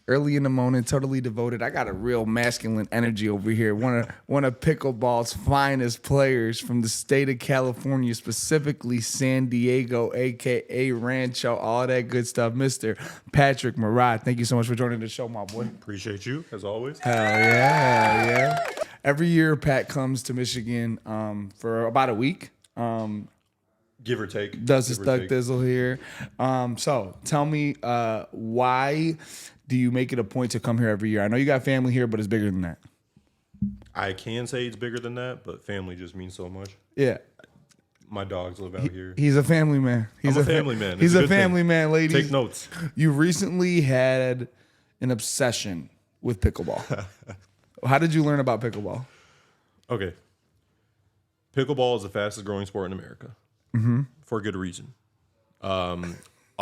Early in the morning, totally devoted. I got a real masculine energy over here. One of pickleball's finest players from the state of California, specifically San Diego, aka Rancho, all that good stuff. Mr. Patrick Murad. Thank you so much for joining the show, my boy. Appreciate you, as always. Hell yeah, hell yeah. Every year, Pat comes to Michigan for about a week. Give or take. Does his thug thizzle here. So tell me, why do you make it a point to come here every year? I know you got family here, but it's bigger than that. I can say it's bigger than that, but family just means so much. Yeah. My dogs live out here. He's a family man. I'm a family man. He's a family man, ladies. Take notes. You recently had an obsession with pickleball. How did you learn about pickleball? Okay. Pickleball is the fastest growing sport in America. For a good reason. All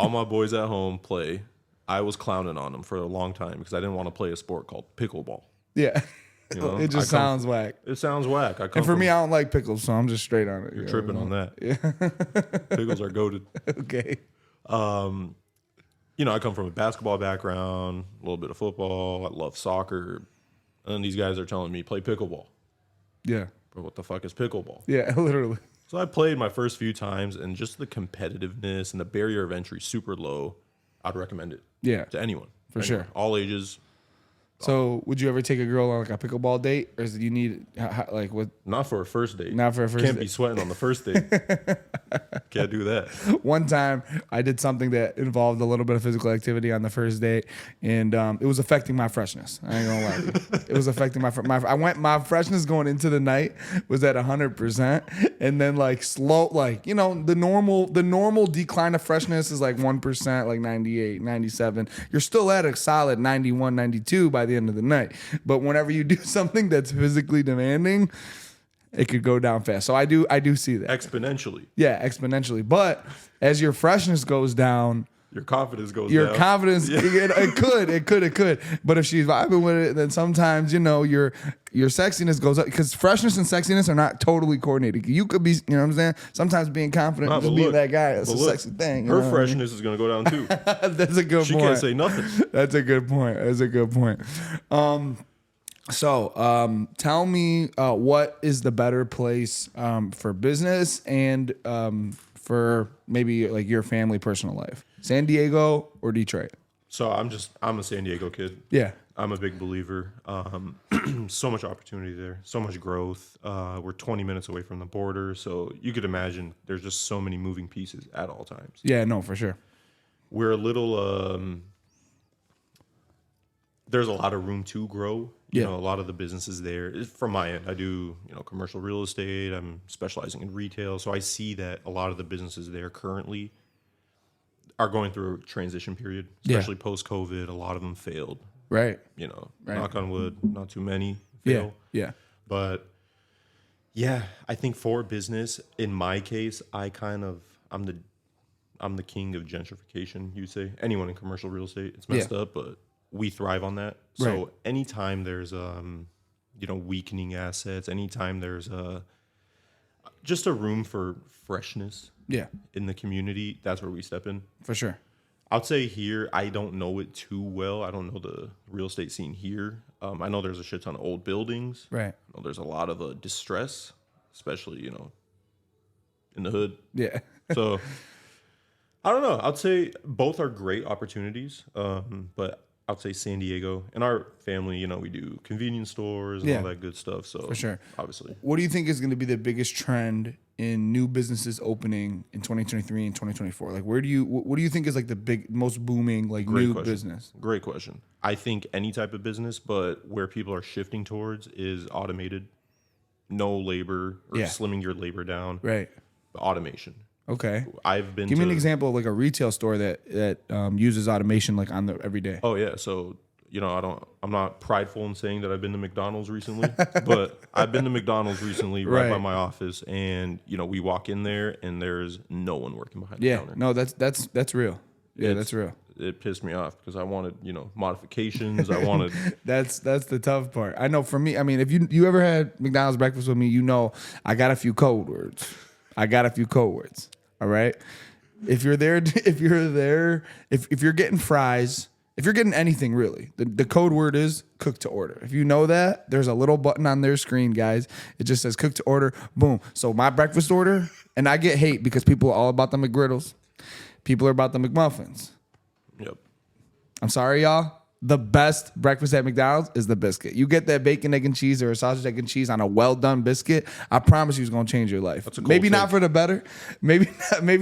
my boys at home play. I was clowning on them for a long time because I didn't want to play a sport called pickleball. Yeah. You know, It just sounds whack. It sounds whack. And for me, I don't like pickles, so I'm just straight on it. You're tripping on that. Yeah. Pickles are goated. Okay. You know, I come from a basketball background, a little bit of football. I love soccer. And these guys are telling me, play pickleball. Yeah. But what the fuck is pickleball? Yeah, literally. So I played my first few times, and just the competitiveness and the barrier of entry super low. I'd recommend it. Yeah. To anyone. For sure. All ages. So, would you ever take a girl on like a pickleball date, or do you need like what? Not for a first date. Not for a first Can't date. be sweating on the first date. Can't do that. One time, I did something that involved a little bit of physical activity on the first date, and it was affecting my freshness. I ain't gonna lie to you. It was affecting my freshness going into the night was at 100%, and then like slow, like you know the normal decline of freshness is like 1%, like 98, 97. You're still at a solid 91, 92 by the end of the night. But whenever you do something that's physically demanding, it could go down fast. So I do see that. Exponentially. Yeah, exponentially. But as your freshness goes down, Your confidence goes your down. confidence, it could. But if she's vibing with it, then sometimes, you know, your sexiness goes up because freshness and sexiness are not totally coordinated. You could be, you know what I'm saying? Sometimes being confident, Nah, just but being look, that guy, that's a but look, sexy thing. Her freshness is going to go down too. That's a good point. She can't say nothing. That's a good point. So tell me what is the better place for business and for maybe like your family personal life? San Diego or Detroit? So I'm a San Diego kid. Yeah. I'm a big believer. So much opportunity there, so much growth. We're 20 minutes away from the border, so you could imagine there's just so many moving pieces at all times. Yeah, no, for sure. We're a little there's a lot of room to grow. You know, a lot of the businesses there. From my end, I do, you know, commercial real estate. I'm specializing in retail, so I see that a lot of the businesses there currently are going through a transition period, especially post-COVID. A lot of them failed. Right. You know, knock on wood, not too many fail. Yeah. But yeah, I think for business, in my case, I'm the king of gentrification, you'd say. Anyone in commercial real estate, it's messed up, but we thrive on that. So anytime there's you know, weakening assets, anytime there's just a room for freshness in the community, that's where we step in. For sure. I'd say here, I don't know it too well. I don't know the real estate scene here. I know there's a shit ton of old buildings. Right. I know there's a lot of distress, especially, you know, in the hood. Yeah. So, I don't know. I'd say both are great opportunities, but I'd say San Diego. In our family, you know, we do convenience stores and all that good stuff. So, for sure. Obviously. What do you think is going to be the biggest trend in new businesses opening in 2023 and 2024? Like, what do you think is like the most booming like Great new question. business? Great question. I think any type of business, but where people are shifting towards is automated, no labor or slimming your labor down. Right. Automation. Okay. I've been. Give me an example of like a retail store that uses automation like on the every day. Oh yeah, so you know I'm not prideful in saying that I've been to McDonald's recently, but I've been to McDonald's recently right by my office, and you know we walk in there and there's no one working behind the counter. No, that's real. Yeah, that's real. It pissed me off because I wanted, you know, modifications. I wanted. That's the tough part. I know for me, I mean, if you ever had McDonald's breakfast with me, you know I got a few code words. All right. If you're getting fries If you're getting anything really, the code word is cook to order. If you know that, there's a little button on their screen, guys. It just says cook to order. Boom. So my breakfast order, and I get hate because people are all about the McGriddles. People are about the McMuffins. Yep. I'm sorry, y'all. The best breakfast at McDonald's is the biscuit. You get that bacon, egg, and cheese or a sausage, egg, and cheese on a well-done biscuit, I promise you it's going to change your life. That's a cold Maybe take. not for the better. Maybe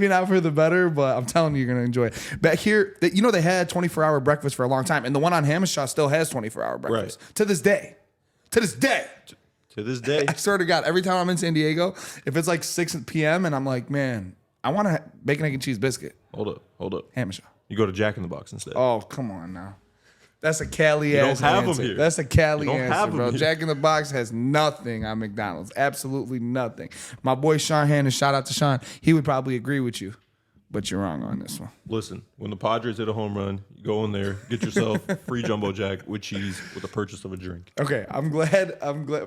not for the better, but I'm telling you, you're going to enjoy it. Back here, you know they had 24-hour breakfast for a long time, and the one on Hamishaw still has 24-hour breakfast. Right. To this day. To this day. To this day. I swear to God, every time I'm in San Diego, if it's like 6 p.m. and I'm like, man, I want a bacon, egg, and cheese biscuit. Hold up. Hamishaw. You go to Jack in the Box instead. Oh, come on now. That's a Cali ass don't have answer. them here. That's a Cali You don't answer, have them bro. here. Jack in the Box has nothing on McDonald's. Absolutely nothing. My boy Sean Hannon, shout out to Sean. He would probably agree with you, but you're wrong on this one. Listen, when the Padres hit a home run, you go in there, get yourself free jumbo jack with cheese with the purchase of a drink. Okay, I'm glad.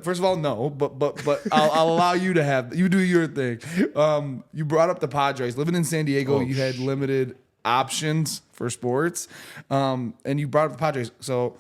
First of all, no, but I'll allow you to have. You do your thing. You brought up the Padres. Living in San Diego, you had limited options for sports, and you brought up the Padres. So,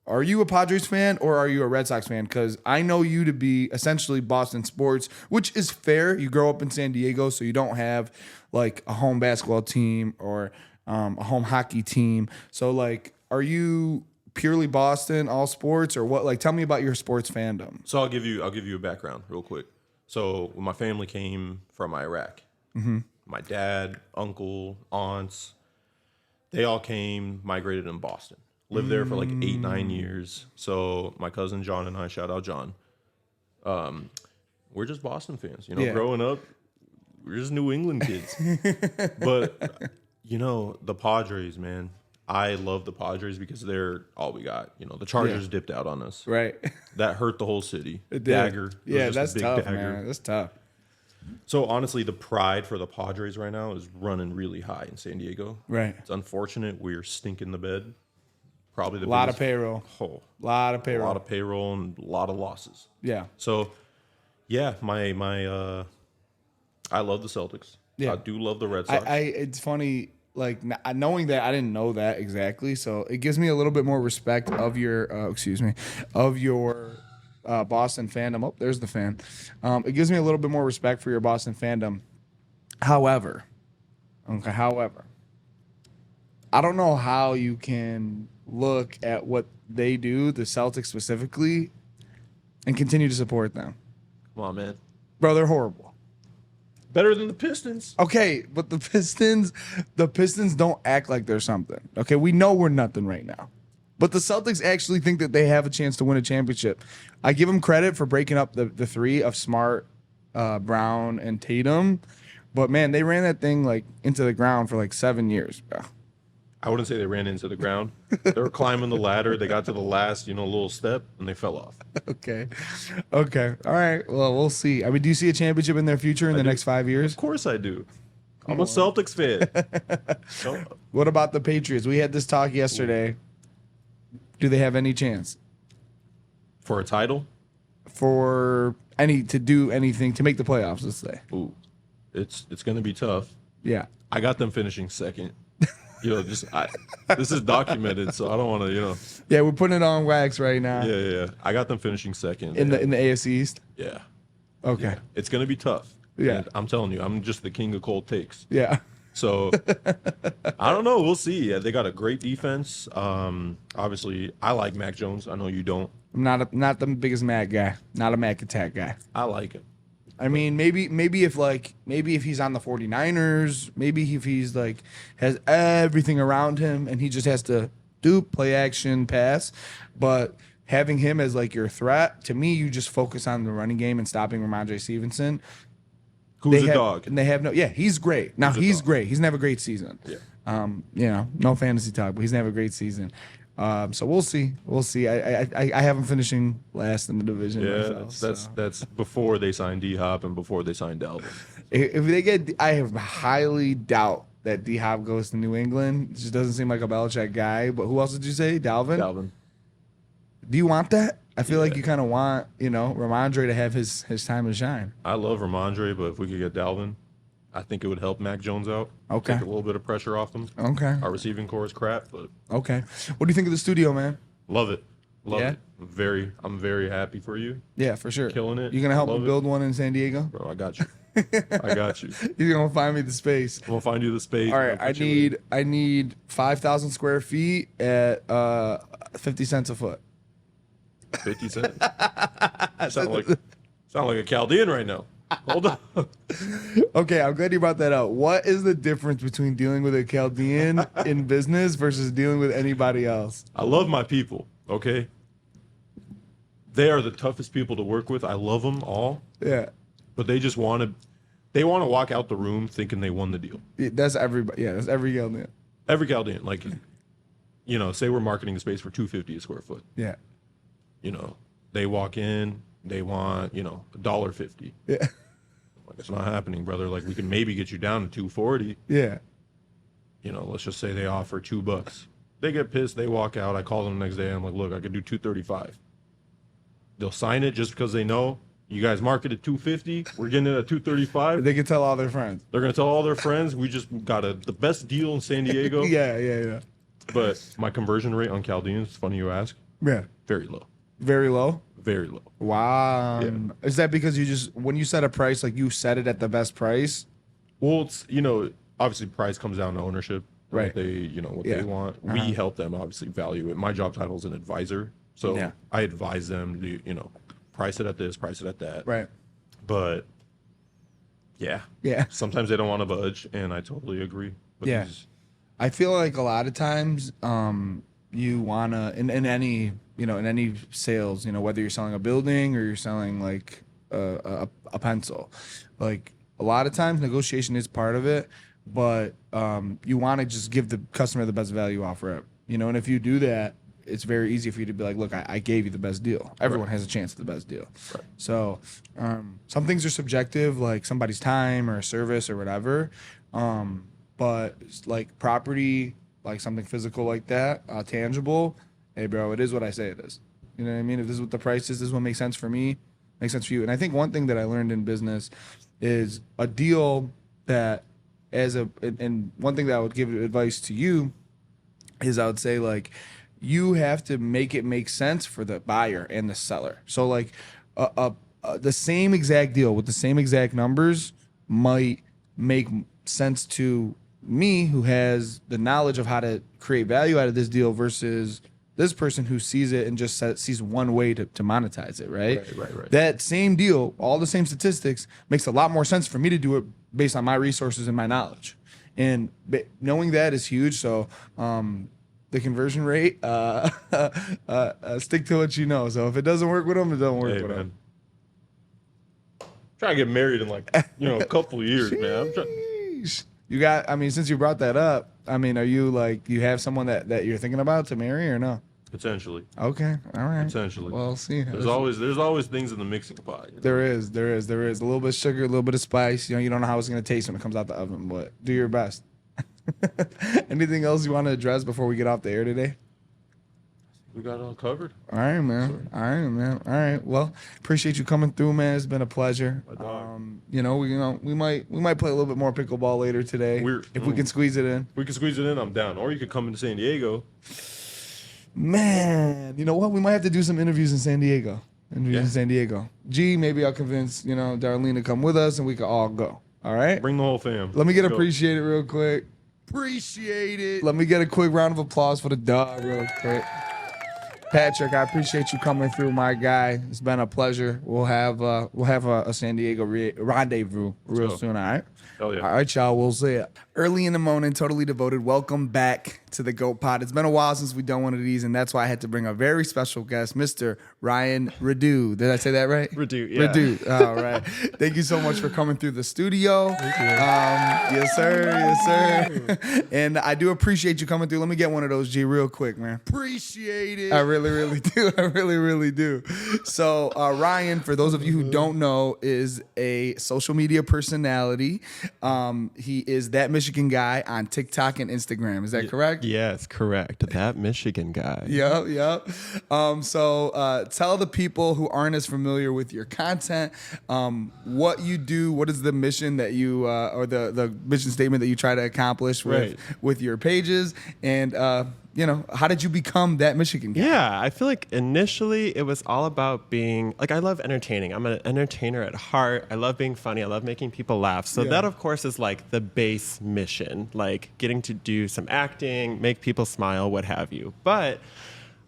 are you a Padres fan or are you a Red Sox fan? Because I know you to be essentially Boston sports, which is fair. You grow up in San Diego, so you don't have like a home basketball team or a home hockey team. So, like, are you purely Boston, all sports, or what? Like, tell me about your sports fandom. So I'll give you a background real quick. So when my family came from Iraq, my dad, uncle, aunts, they all came, migrated in Boston. Lived there for like 8-9 years. So my cousin John and I, shout out John, we're just Boston fans. You know, growing up, we're just New England kids. But, you know, the Padres, man, I love the Padres because they're all we got. You know, the Chargers dipped out on us. Right. That hurt the whole city. It did. Dagger. It Yeah, was that's just a big tough, dagger. man. That's tough. So honestly, the pride for the Padres right now is running really high in San Diego. Right. It's unfortunate we're stinking the bed. Probably the A lot of biggest- payroll. Oh, Lot of a payroll. lot of payroll and a lot of losses. Yeah. So, yeah, my I love the Celtics. Yeah. I do love the Red Sox. It's funny, like knowing that I didn't know that exactly, so it gives me a little bit more respect of your, of your Boston fandom. Oh, there's the fan. It gives me a little bit more respect for your Boston fandom. However, I don't know how you can look at what they do, the Celtics specifically, and continue to support them. Come on, man. Bro, they're horrible. Better than the Pistons. Okay, but the Pistons don't act like they're something. Okay, we know we're nothing right now. But the Celtics actually think that they have a chance to win a championship. I give them credit for breaking up the three of Smart, Brown, and Tatum. But, man, they ran that thing, like, into the ground for, like, 7 years, bro. I wouldn't say they ran into the ground. They were climbing the ladder. They got to the last, little step, and they fell off. Okay. All right. Well, we'll see. I mean, do you see a championship in their future in the next 5 years? Of course I do. I'm a Celtics fan. What about the Patriots? We had this talk yesterday. Do they have any chance For a title? to do anything to make the playoffs? Let's say. Ooh, it's going to be tough. Yeah. I got them finishing second. This is documented, so I don't want to, Yeah, we're putting it on wax right now. Yeah. I got them finishing second. In the AFC East. Yeah. Okay. Yeah. It's going to be tough. Yeah. And I'm telling you, I'm just the king of cold takes. Yeah. So I don't know. We'll see. Yeah, they got a great defense. Obviously, I like Mac Jones. I know you don't. I'm not the biggest Mac guy. Not a Mac attack guy. I like him. I mean, maybe if he's on the 49ers, maybe if he's like has everything around him and he just has to do play action pass, but having him as like your threat, to me, you just focus on the running game and stopping Ramondre Stevenson. Who's a dog? And they have he's great. Now he's great. He's never a great season. Yeah. No fantasy talk, but he's never a great season. So we'll see. I have him finishing last in the division. Yeah, myself, that's before they signed D-Hop and before they signed Dalvin. If they get, I have highly doubt that D-Hop goes to New England. It just doesn't seem like a Belichick guy. But who else did you say? Dalvin? Do you want that? I feel like you kind of want, Ramondre to have his time to shine. I love Ramondre, but if we could get Dalvin, I think it would help Mac Jones out. Okay. Take a little bit of pressure off him. Okay. Our receiving core is crap, but Okay. What do you think of the studio, man? love it. Love Yeah? it. I'm very happy for you. Yeah, for sure. Killing it. You gonna help me Love it. build one in San Diego? Bro, I got you. I got you. You're gonna find me the space. We'll find you the space. All right, I'll put you in. I need 5,000 square feet at 50 cents a foot. 50 cents. sound like a Chaldean right now. Hold on. Okay, I'm glad you brought that up. What is the difference between dealing with a Chaldean in business versus dealing with anybody else? I love my people, okay? They are the toughest people to work with. I love them all, Yeah, but they just want to walk out the room thinking they won the deal. that's everybody. Yeah, that's every Chaldean. Every Chaldean, like, say we're marketing a space for $250 a square foot. Yeah, They walk in, they want, $1.50. yeah, Like, it's not happening, brother. Like, we can maybe get you down to $2.40. yeah. Let's just say they offer $2. They get pissed, they walk out. I call them the next day. I'm like, look, I could do $2.35. They'll sign it just because they know you guys marketed $2.50. We're getting it at $2.35. They can tell all their friends. They're gonna tell all their friends we just got the best deal in San Diego. Yeah. But my conversion rate on Chaldeans, it's funny you ask, Yeah, very low. very low. Very low. Wow. Yeah. Is that because you just when you set a price, like you set it at the best price? Well, it's obviously price comes down to ownership. Right. What they what Yeah. they want. We help them obviously value it. My job title is an advisor. So Yeah. I advise them to, price it at this, price it at that. Right. But yeah. Yeah. Sometimes they don't want to budge, and I totally agree. But Yeah. I feel like a lot of times, you wanna in any in any sales, whether you're selling a building or you're selling like a pencil, like a lot of times negotiation is part of it, but you want to just give the customer the best value offer up, and if you do that, it's very easy for you to be like, look, I gave you the best deal. Everyone has a chance at the best deal. Right. So some things are subjective, like somebody's time or service or whatever. But like property, like something physical like that, tangible, hey, bro, it is what I say it is. You know what I mean? If this is what the price is, this is what makes sense for me, makes sense for you. And I think one thing that I learned in business is a deal that and one thing that I would give advice to you is I would say, like, you have to make it make sense for the buyer and the seller. So like the same exact deal with the same exact numbers might make sense to me, who has the knowledge of how to create value out of this deal, versus this person who sees it and just sees one way to monetize it, right? Right. That same deal, all the same statistics, makes a lot more sense for me to do it based on my resources and my knowledge. And knowing that is huge. So the conversion rate, stick to what you know. So if it doesn't work with them, it doesn't work with them. Trying to get married in a couple of years, man. You got, since you brought that up, are you like, you have someone that you're thinking about to marry or no? Potentially. Okay. All right. Potentially. Well, see. There's always things in the mixing pot. There is. A little bit of sugar, a little bit of spice. You don't know how it's going to taste when it comes out the oven, but do your best. Anything else you want to address before we get off the air today? We got it all covered. All right, man. All right. Well, appreciate you coming through, man. It's been a pleasure. We might play a little bit more pickleball later today if we can squeeze it in. We can squeeze it in. I'm down. Or you could come into San Diego. Man, you know what? We might have to do some interviews in San Diego. Maybe I'll convince Darlene to come with us and we can all go. All right. Bring the whole fam. Let me get appreciate it real quick. Appreciate it. Let me get a quick round of applause for the dog real quick. Patrick, I appreciate you coming through, my guy. It's been a pleasure. We'll have a San Diego rendezvous real soon, all right? Hell yeah. All right, y'all. We'll see ya. Early in the morning, totally devoted. Welcome back to the Goat Pod. It's been a while since we've done one of these, and that's why I had to bring a very special guest, Mr. Ryan Redoute. Did I say that right? Redoute, yeah. Redoute. All right. Thank you so much for coming through the studio. Thank you. Yes, sir. And I do appreciate you coming through. Let me get one of those, G, real quick, man. Appreciate it. I really really do. I really, really do. So Ryan, for those of you who don't know, is a social media personality. He is that Michigan guy on TikTok and Instagram. Is that correct? Yes, correct. That Michigan guy. Yep. So tell the people who aren't as familiar with your content, what you do, what is the mission that you, or the mission statement that you try to accomplish with your pages, and how did you become that Michigan guy? Yeah, I feel like initially it was all about being, like, I love entertaining. I'm an entertainer at heart. I love being funny. I love making people laugh. So that, of course, is like the base mission, like getting to do some acting, make people smile, what have you. But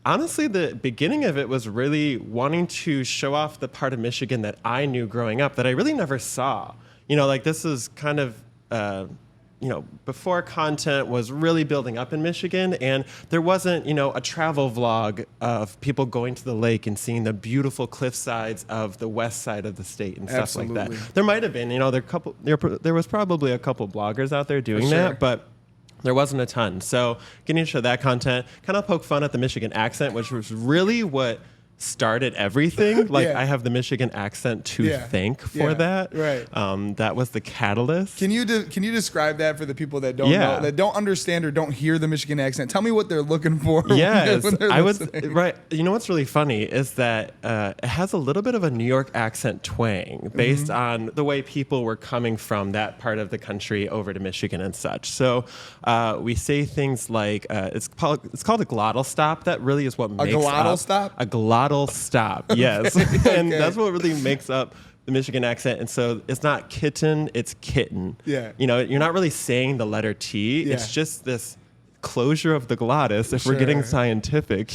honestly, the beginning of it was really wanting to show off the part of Michigan that I knew growing up that I really never saw. Like this is kind of, before content was really building up in Michigan, and there wasn't, a travel vlog of people going to the lake and seeing the beautiful cliff sides of the west side of the state and stuff like that. There might have been, there was probably a couple bloggers out there doing that, but there wasn't a ton. So getting into that content, kind of poke fun at the Michigan accent, which was really what started everything. Like I have the Michigan accent to thank for that. Right. That was the catalyst. Can you describe that for the people that don't know, that don't understand or don't hear the Michigan accent? Tell me what they're looking for. Yes, when they're listening. Right. You know what's really funny is that it has a little bit of a New York accent twang based on the way people were coming from that part of the country over to Michigan and such. So we say things like it's called a glottal stop. That really is what makes a glottal stop. A glottal stop, yes. And that's what really makes up the Michigan accent. And so it's not kitten, it's kitten. Yeah. You're not really saying the letter T. Yeah. It's just this closure of the glottis, if we're getting scientific.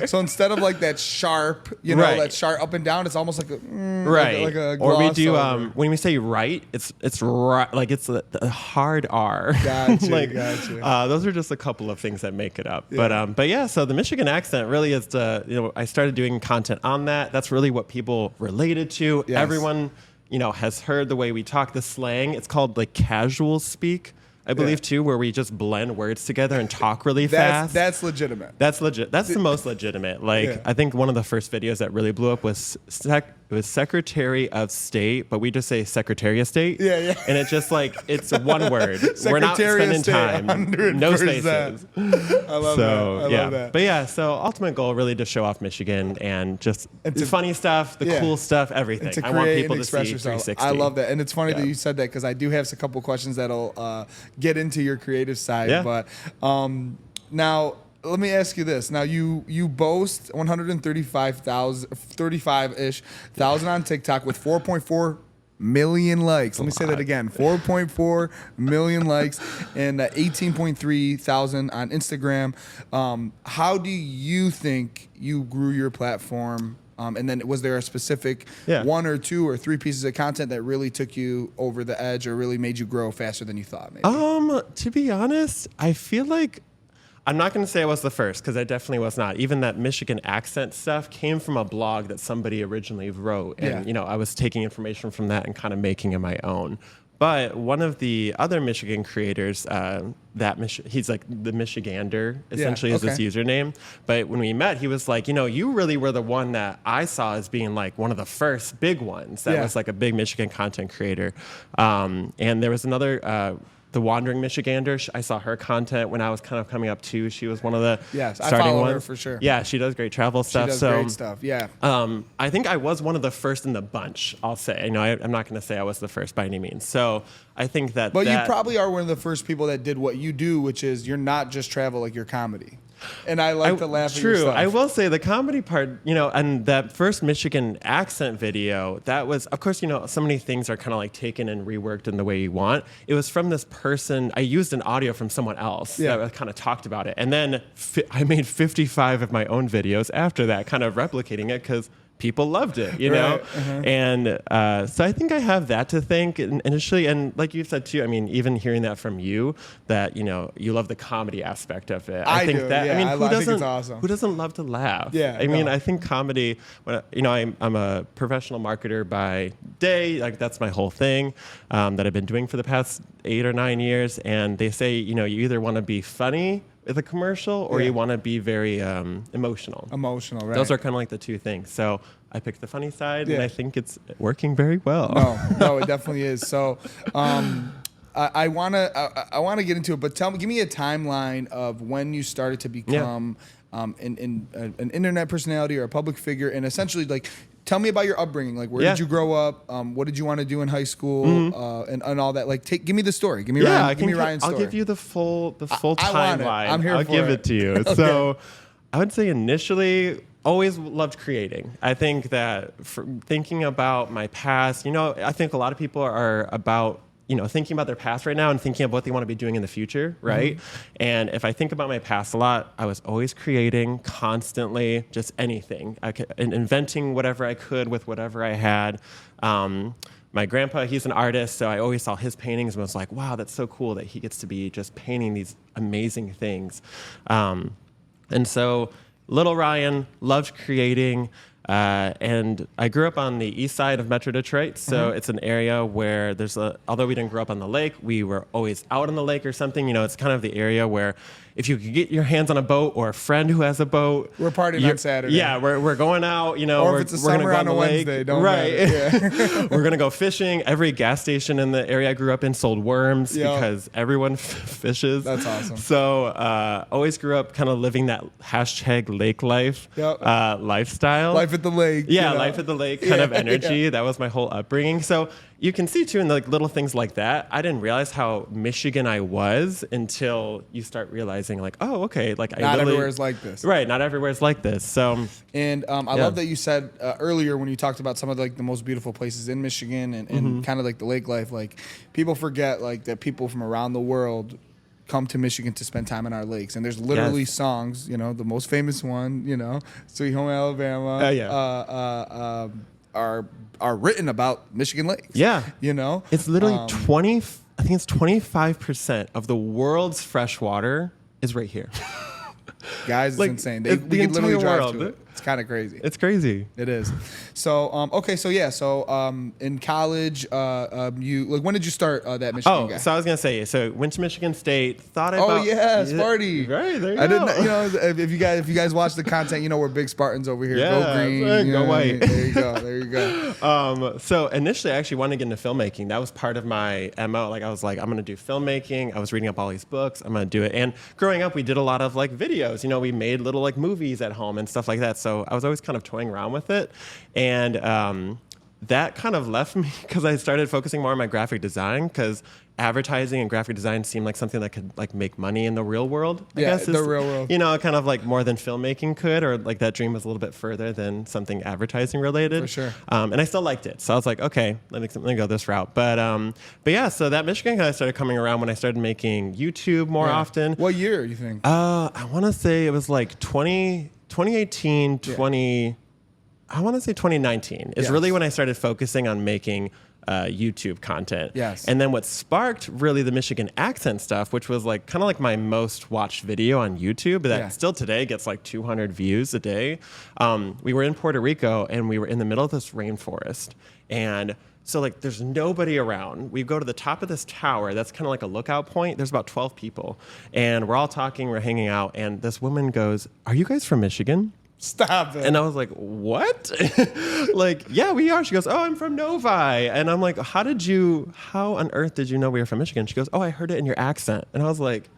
So instead of like that sharp, that sharp up and down, it's almost like a like a gloss. Or we do when we say right, it's right, like it's a hard R. Gotcha. Those are just a couple of things that make it up. Yeah. But yeah, so the Michigan accent really is I started doing content on that. That's really what people related to. Yes. Everyone has heard the way we talk, the slang. It's called like casual speak, I believe, too, where we just blend words together and talk really fast. That's legitimate. That's legit. That's the most legitimate. I think one of the first videos that really blew up was Secretary of State, but we just say Secretary of State. Yeah. And it's just it's one word. We're not spending time. 100%. No spaces. I love that. I love that. But yeah, so ultimate goal really to show off Michigan and just the funny stuff, the cool stuff, everything. To I want people to see yourself. 360. I love that. And it's funny that you said that because I do have a couple questions that'll get into your creative side. Yeah. But now let me ask you this. Now you boast 35-ish thousand on TikTok with 4.4 million likes. Let me say that again. 4.4 million likes and 18.3 thousand on Instagram. How do you think you grew your platform? And then was there a specific one or two or three pieces of content that really took you over the edge or really made you grow faster than you thought? Maybe? To be honest, I feel like I'm not going to say I was the first because I definitely was not. Even that Michigan accent stuff came from a blog that somebody originally wrote. And, I was taking information from that and kind of making it my own. But one of the other Michigan creators, he's like the Michigander, essentially is his username. But when we met, he was like, you really were the one that I saw as being like one of the first big ones that was like a big Michigan content creator. And there was another, the Wandering Michigander. I saw her content when I was kind of coming up too. She was one of the starting I follow ones. her for sure. Yeah, she does great travel stuff. She does great stuff. Yeah. I think I was one of the first in the bunch. I'll say. I'm not going to say I was the first by any means. So I think that. But you probably are one of the first people that did what you do, which is you're not just travel like you're comedy. And I like to laugh at your stuff. I will say the comedy part, and that first Michigan accent video, that was, of course, so many things are kind of like taken and reworked in the way you want. It was from this person. I used an audio from someone else that kind of talked about it. And then I made 55 of my own videos after that, kind of replicating it because people loved it, know? And so I think I have that to thank initially. And like you said, too, even hearing that from you, that, you love the comedy aspect of it. I think that, I think it's awesome. Who doesn't love to laugh? Yeah. I think comedy, I'm a professional marketer by day. Like that's my whole thing that I've been doing for the past 8 or 9 years. And they say, you either want to be funny the commercial, or you want to be very emotional. Emotional, right? Those are kind of like the two things. So I picked the funny side, Yeah. and I think it's working very well. No, it definitely is. So, I wanna get into it, but give me a timeline of when you started to become an internet personality or a public figure, and essentially like. Tell me about your upbringing. Like, where did you grow up? What did you want to do in high school? And all that. Like, give me the story. Give me Ryan's story. I'll give you the full I want it. timeline. I'm here I'll for give it. it to you. Okay. So, I would say initially, always loved creating. I think that thinking about my past, I think a lot of people are about thinking about their past right now and thinking of what they want to be doing in the future, right? Mm-hmm. And if I think about my past a lot, I was always creating constantly, just anything. Inventing whatever I could with whatever I had. My grandpa, he's an artist, so I always saw his paintings and was like, wow, that's so cool that he gets to be just painting these amazing things. And so little Ryan loved creating. And I grew up on the east side of Metro Detroit, so it's an area where although we didn't grow up on the lake, we were always out on the lake or something. It's kind of the area where if you could get your hands on a boat or a friend who has a boat. We're partying on Saturday. Yeah, we're going out, Or if it's a summer on a Wednesday, don't matter. Yeah. We're going to go fishing. Every gas station in the area I grew up in sold worms because everyone fishes. That's awesome. So always grew up kind of living that #lake life lifestyle. Life at the lake. Yeah, life at the lake kind of energy. Yeah. That was my whole upbringing. So you can see too in like little things like that. I didn't realize how Michigan I was until you start realizing like, oh, okay, like not everywhere is like this. Right, not everywhere is like this. So and I love that you said earlier when you talked about some of like the most beautiful places in Michigan and kind of like the lake life. Like people forget like that people from around the world come to Michigan to spend time in our lakes, and there's literally songs. The most famous one, "Sweet Home Alabama." Are written about Michigan lakes. Yeah. It's literally I think it's 25% of the world's fresh water is right here. Guys, it's like, insane. The we can literally entire drive world. to it. It's kind of crazy. It's crazy. It is. So, okay. So in college, when did you start that Michigan guy? So I was going to say, went to Michigan State, thought about. Oh, yeah, Sparty. Right, there you I go. didn't, if you guys watch the content, we're big Spartans over here. Yeah, go green. go white. There you go. So initially, I actually wanted to get into filmmaking. That was part of my MO. Like, I was like, I'm going to do filmmaking. I was reading up all these books. I'm going to do it. And growing up, we did a lot of like videos. We made little like movies at home and stuff like that. So I was always kind of toying around with it. And that kind of left me because I started focusing more on my graphic design because advertising and graphic design seemed like something that could like make money in the real world. I guess the real world. Kind of like more than filmmaking could, or like that dream was a little bit further than something advertising related. For sure. And I still liked it, so I was like, okay, let me go this route. But yeah, so that Michigan kind of started coming around when I started making YouTube more often. What year you think? I want to say it was like 2018, 20. I want to say 2019 is really when I started focusing on making YouTube content. Yes. And then what sparked really the Michigan accent stuff, which was like kind of like my most watched video on YouTube that still today gets like 200 views a day. We were in Puerto Rico and we were in the middle of this rainforest. And so like there's nobody around. We go to the top of this tower. That's kind of like a lookout point. There's about 12 people. And we're all talking, we're hanging out. And this woman goes, "Are you guys from Michigan?" Stop it. And I was like, what? Like, yeah, we are. She goes, "Oh, I'm from Novi." And I'm like, how on earth did you know we were from Michigan? She goes, "Oh, I heard it in your accent." And I was like,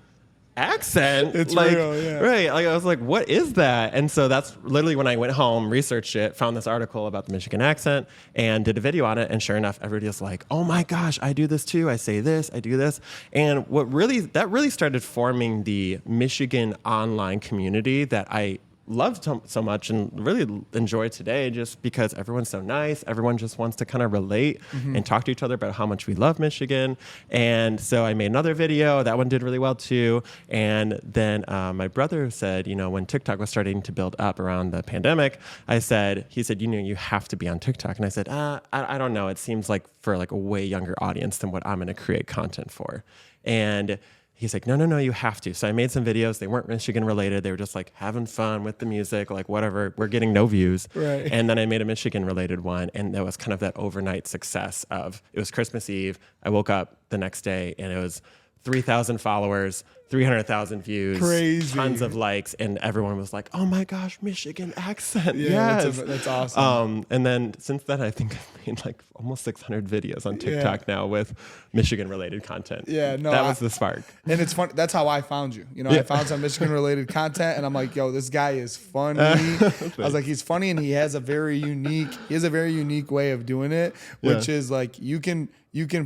accent? It's like, real, yeah. Right. Like, I was like, what is that? And so that's literally when I went home, researched it, found this article about the Michigan accent and did a video on it. And sure enough, everybody was like, "Oh my gosh, I do this too. I say this, I do this." And that really started forming the Michigan online community that I loved so much and really enjoy today, just because everyone's so nice. Everyone just wants to kind of relate and talk to each other about how much we love Michigan. And so I made another video. That one did really well too. And then my brother said, when TikTok was starting to build up around the pandemic, he said, you have to be on TikTok. And I said, I don't know. It seems like for like a way younger audience than what I'm going to create content for. And he's like, no, you have to. So I made some videos. They weren't Michigan related. They were just like having fun with the music, like whatever. We're getting no views. Right. And then I made a Michigan related one. And that was kind of that overnight success of, it was Christmas Eve. I woke up the next day and it was 3,000 followers, 300,000 views, Crazy. tons of likes, and everyone was like, "Oh my gosh, Michigan accent!" Yeah, Yes, that's awesome. And then since then, I think I've made like almost 600 videos on TikTok now with Michigan-related content. Yeah, no, that was the spark. And it's funny. That's how I found you. You know, I found some Michigan-related content, and I'm like, "Yo, this guy is funny." I was like, "He's funny, and he has a very unique way of doing it, which is like you can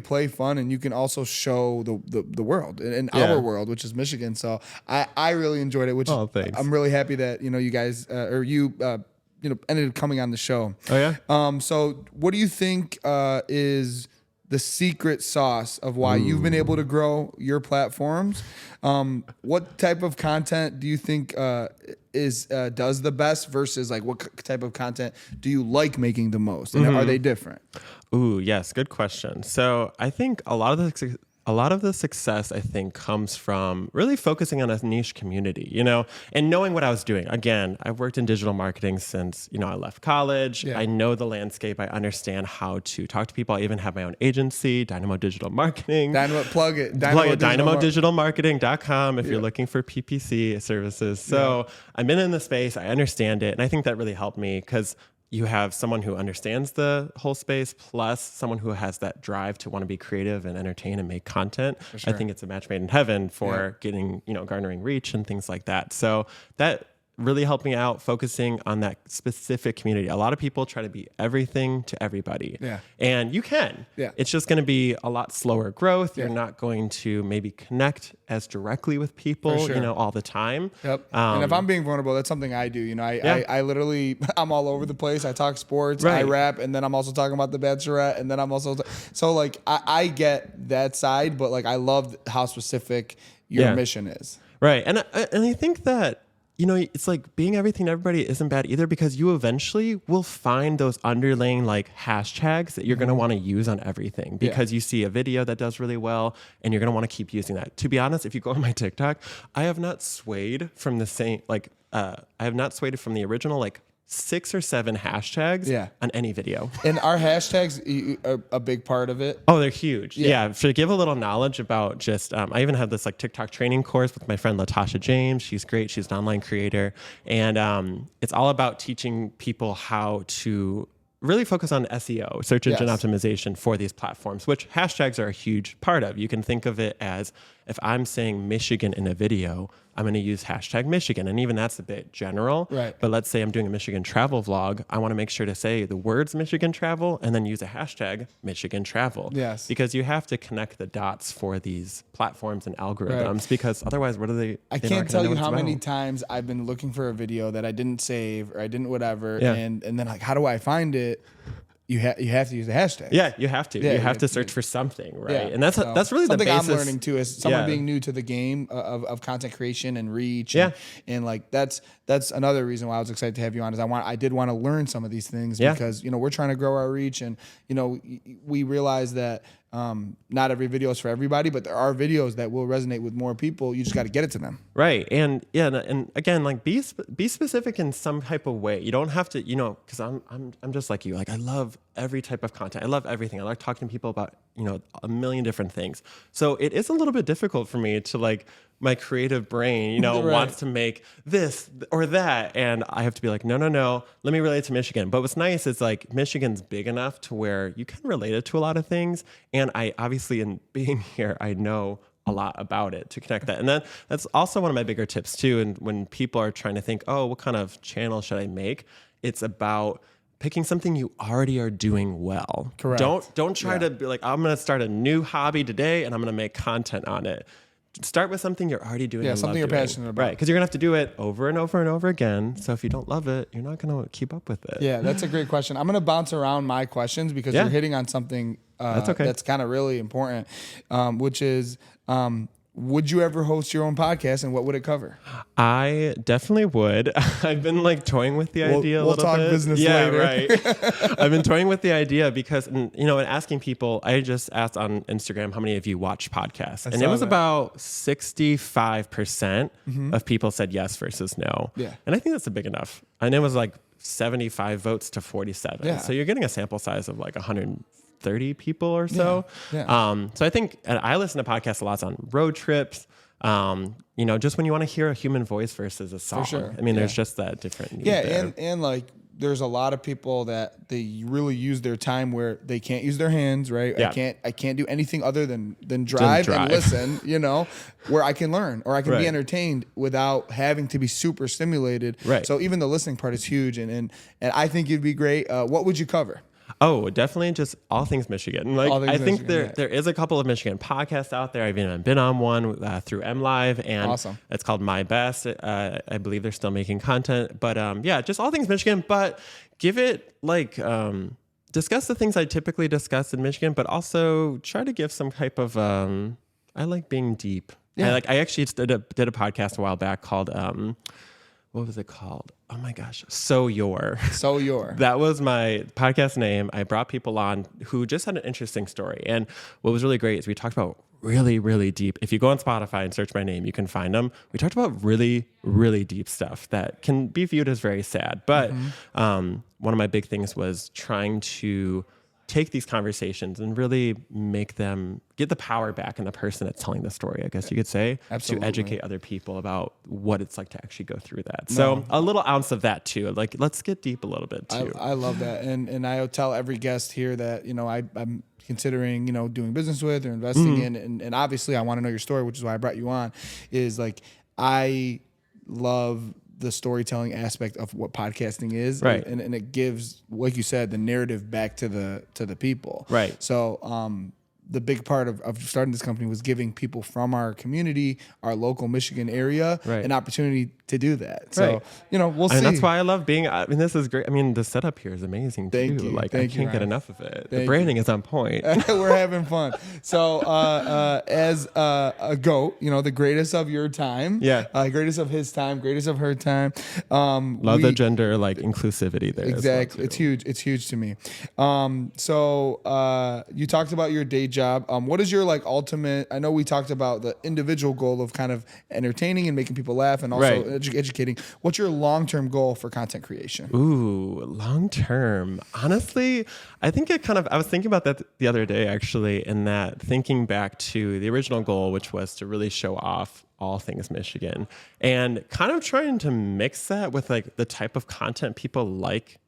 play fun and you can also show the world and our world, which is Michigan." So I really enjoyed it, which thanks. I'm really happy that, you guys ended up coming on the show. Oh yeah. So what do you think is the secret sauce of why you've been able to grow your platforms? What type of content do you think does the best versus like what type of content do you like making the most? And are they different? Ooh, yes, good question. So I think a lot of the success, I think, comes from really focusing on a niche community, and knowing what I was doing. Again, I've worked in digital marketing since, I left college. Yeah. I know the landscape. I understand how to talk to people. I even have my own agency, Dynamo Digital Marketing. Plug it. DynamoDigitalMarketing.com if you're looking for PPC services. So I've been in the space. I understand it. And I think that really helped me because you have someone who understands the whole space plus someone who has that drive to want to be creative and entertain and make content. Sure. I think it's a match made in heaven for getting, garnering reach and things like that. So that really helped me out focusing on that specific community. A lot of people try to be everything to everybody. Yeah. And you can. Yeah. It's just going to be a lot slower growth. You're not going to maybe connect as directly with people, all the time. Yep. And if I'm being vulnerable, that's something I do. I literally, I'm all over the place. I talk sports, I rap, and then I'm also talking about The Bachelorette, and then I'm also, I get that side, but like I love how specific your mission is. Right. And I think that, it's like being everything to everybody isn't bad either because you eventually will find those underlying like hashtags that you're going to want to use on everything because you see a video that does really well and you're going to want to keep using that. To be honest, if you go on my TikTok, I have not swayed from the same, I have not swayed from the original, 6 or 7 hashtags on any video. And our hashtags are a big part of it. Oh, they're huge. Yeah. To give a little knowledge about just, I even have this TikTok training course with my friend Latasha James. She's great. She's an online creator. And it's all about teaching people how to really focus on SEO, search engine optimization for these platforms, which hashtags are a huge part of. You can think of it as if I'm saying Michigan in a video, I'm going to use hashtag Michigan. And even that's a bit general. Right. But let's say I'm doing a Michigan travel vlog. I want to make sure to say the words Michigan travel and then use a hashtag Michigan travel. Yes. Because you have to connect the dots for these platforms and algorithms because otherwise, what are they? I can't tell you how many times I've been looking for a video that I didn't save or I didn't whatever. Yeah. And then how do I find it? You have to use the hashtag. Yeah, you have to. Yeah, you have to search for something, right? Yeah. And that's really something the basis. I'm learning too, is someone being new to the game of content creation and reach. And that's another reason why I was excited to have you on. Is I did want to learn some of these things because we're trying to grow our reach, and we realize that not every video is for everybody, but there are videos that will resonate with more people. You just got to get it to them. Right. And and again, be specific in some type of way. You don't have to, because I'm just like you. I love every type of content. I love everything. I like talking to people about, a million different things. So it is a little bit difficult for me to my creative brain, wants to make this or that. And I have to be like, no, let me relate to Michigan. But what's nice is Michigan's big enough to where you can relate it to a lot of things. And I obviously, in being here, I know a lot about it to connect that. And then that's also one of my bigger tips too. And when people are trying to think, oh, what kind of channel should I make? It's about picking something you already are doing well. Correct. Don't try to be like, I'm going to start a new hobby today and I'm going to make content on it. Start with something you're already doing. Yeah, something you're passionate about. Right, because you're going to have to do it over and over and over again. So if you don't love it, you're not going to keep up with it. Yeah, that's a great question. I'm going to bounce around my questions because you're hitting on something that's kind of really important, which is, would you ever host your own podcast, and what would it cover? I definitely would. I've been toying with the idea a little bit. We'll talk business later. Right. I've been toying with the idea because, and asking people, I just asked on Instagram, how many of you watch podcasts? And it was about 65% of people said yes versus no. Yeah. And I think that's big enough. And it was 75 votes to 47. Yeah. So you're getting a sample size of 130 people or so. Yeah. So I think, and I listen to podcasts a lot on road trips. Just when you want to hear a human voice versus a song. sure. I mean, there's just that different need Yeah, there. and like there's a lot of people that they really use their time where they can't use their hands, right? Yeah. I can't do anything other than drive and listen, where I can learn or I can be Right. entertained without having to be super stimulated. Right. So even the listening part is huge, and I think it'd be great. What would you cover? Oh, definitely just all things Michigan. Like All things I think Michigan, there is a couple of Michigan podcasts out there. I've even been on one through MLive, and Awesome. it's called My Best. I believe they're still making content, but just all things Michigan. But give it discuss the things I typically discuss in Michigan, but also try to give some type of. I like being deep. Yeah. I actually did a podcast a while back called. What was it called? Oh my gosh. So Your. That was my podcast name. I brought people on who just had an interesting story. And what was really great is we talked about really, really deep. If you go on Spotify and search my name, you can find them. We talked about really, really deep stuff that can be viewed as very sad. But one of my big things was trying to take these conversations and really make them get the power back in the person that's telling the story, I guess you could say, Absolutely. to educate other people about what it's like to actually go through that. So a little ounce of that too. Like, let's get deep a little bit too. I love that. And I tell every guest here that, I'm considering, doing business with or investing in. And obviously I want to know your story, which is why I brought you on, is like, I love the storytelling aspect of what podcasting is. Right. And it gives, like you said, the narrative back to the people. Right. So, the big part of starting this company was giving people from our community, our local Michigan area, an opportunity to do that. So, we'll see. And that's why I love being, this is great. I mean, the setup here is amazing too. Thank you. Like, I can't get enough of it. The Thank branding is on point. We're having fun. So, as a GOAT, the greatest of your time, greatest of his time, greatest of her time. Love the gender inclusivity there. Exactly, it's huge. It's huge to me. So you talked about your day job. What is your ultimate? I know we talked about the individual goal of kind of entertaining and making people laugh, and also educating. What's your long-term goal for content creation? Ooh, long-term. Honestly, I think I was thinking about that the other day, actually, in that thinking back to the original goal, which was to really show off all things Michigan, and kind of trying to mix that with the type of content people like,